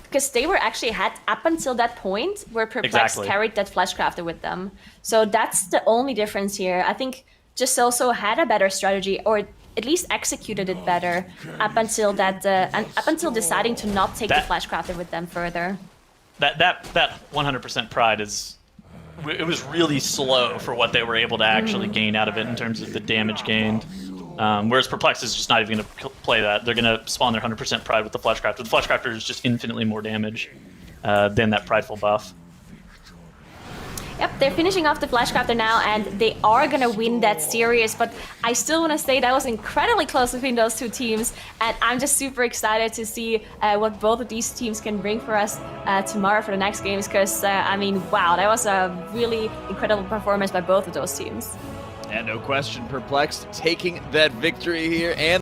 Because they were actually had up until that point where Perplexed carried that Fleshcrafter with them. So that's the only difference here. I think Just So had a better strategy, or at least executed it better up until that, and up until deciding to not take the Fleshcrafter with them further. That 100% pride is... It was really slow for what they were able to actually gain out of it in terms of the damage gained. Whereas Perplexed is just not even going to play that. They're going to spawn their 100% pride with the Fleshcrafter. The Fleshcrafter is just infinitely more damage than that prideful buff. Yep, they're finishing off the Fleshcrafter now, and they are going to win that series, but I still want to say that was incredibly close between those two teams, and I'm just super excited to see what both of these teams can bring for us tomorrow for the next games, because, I mean, wow, that was a really incredible performance by both of those teams. And no question, Perplexed taking that victory here, and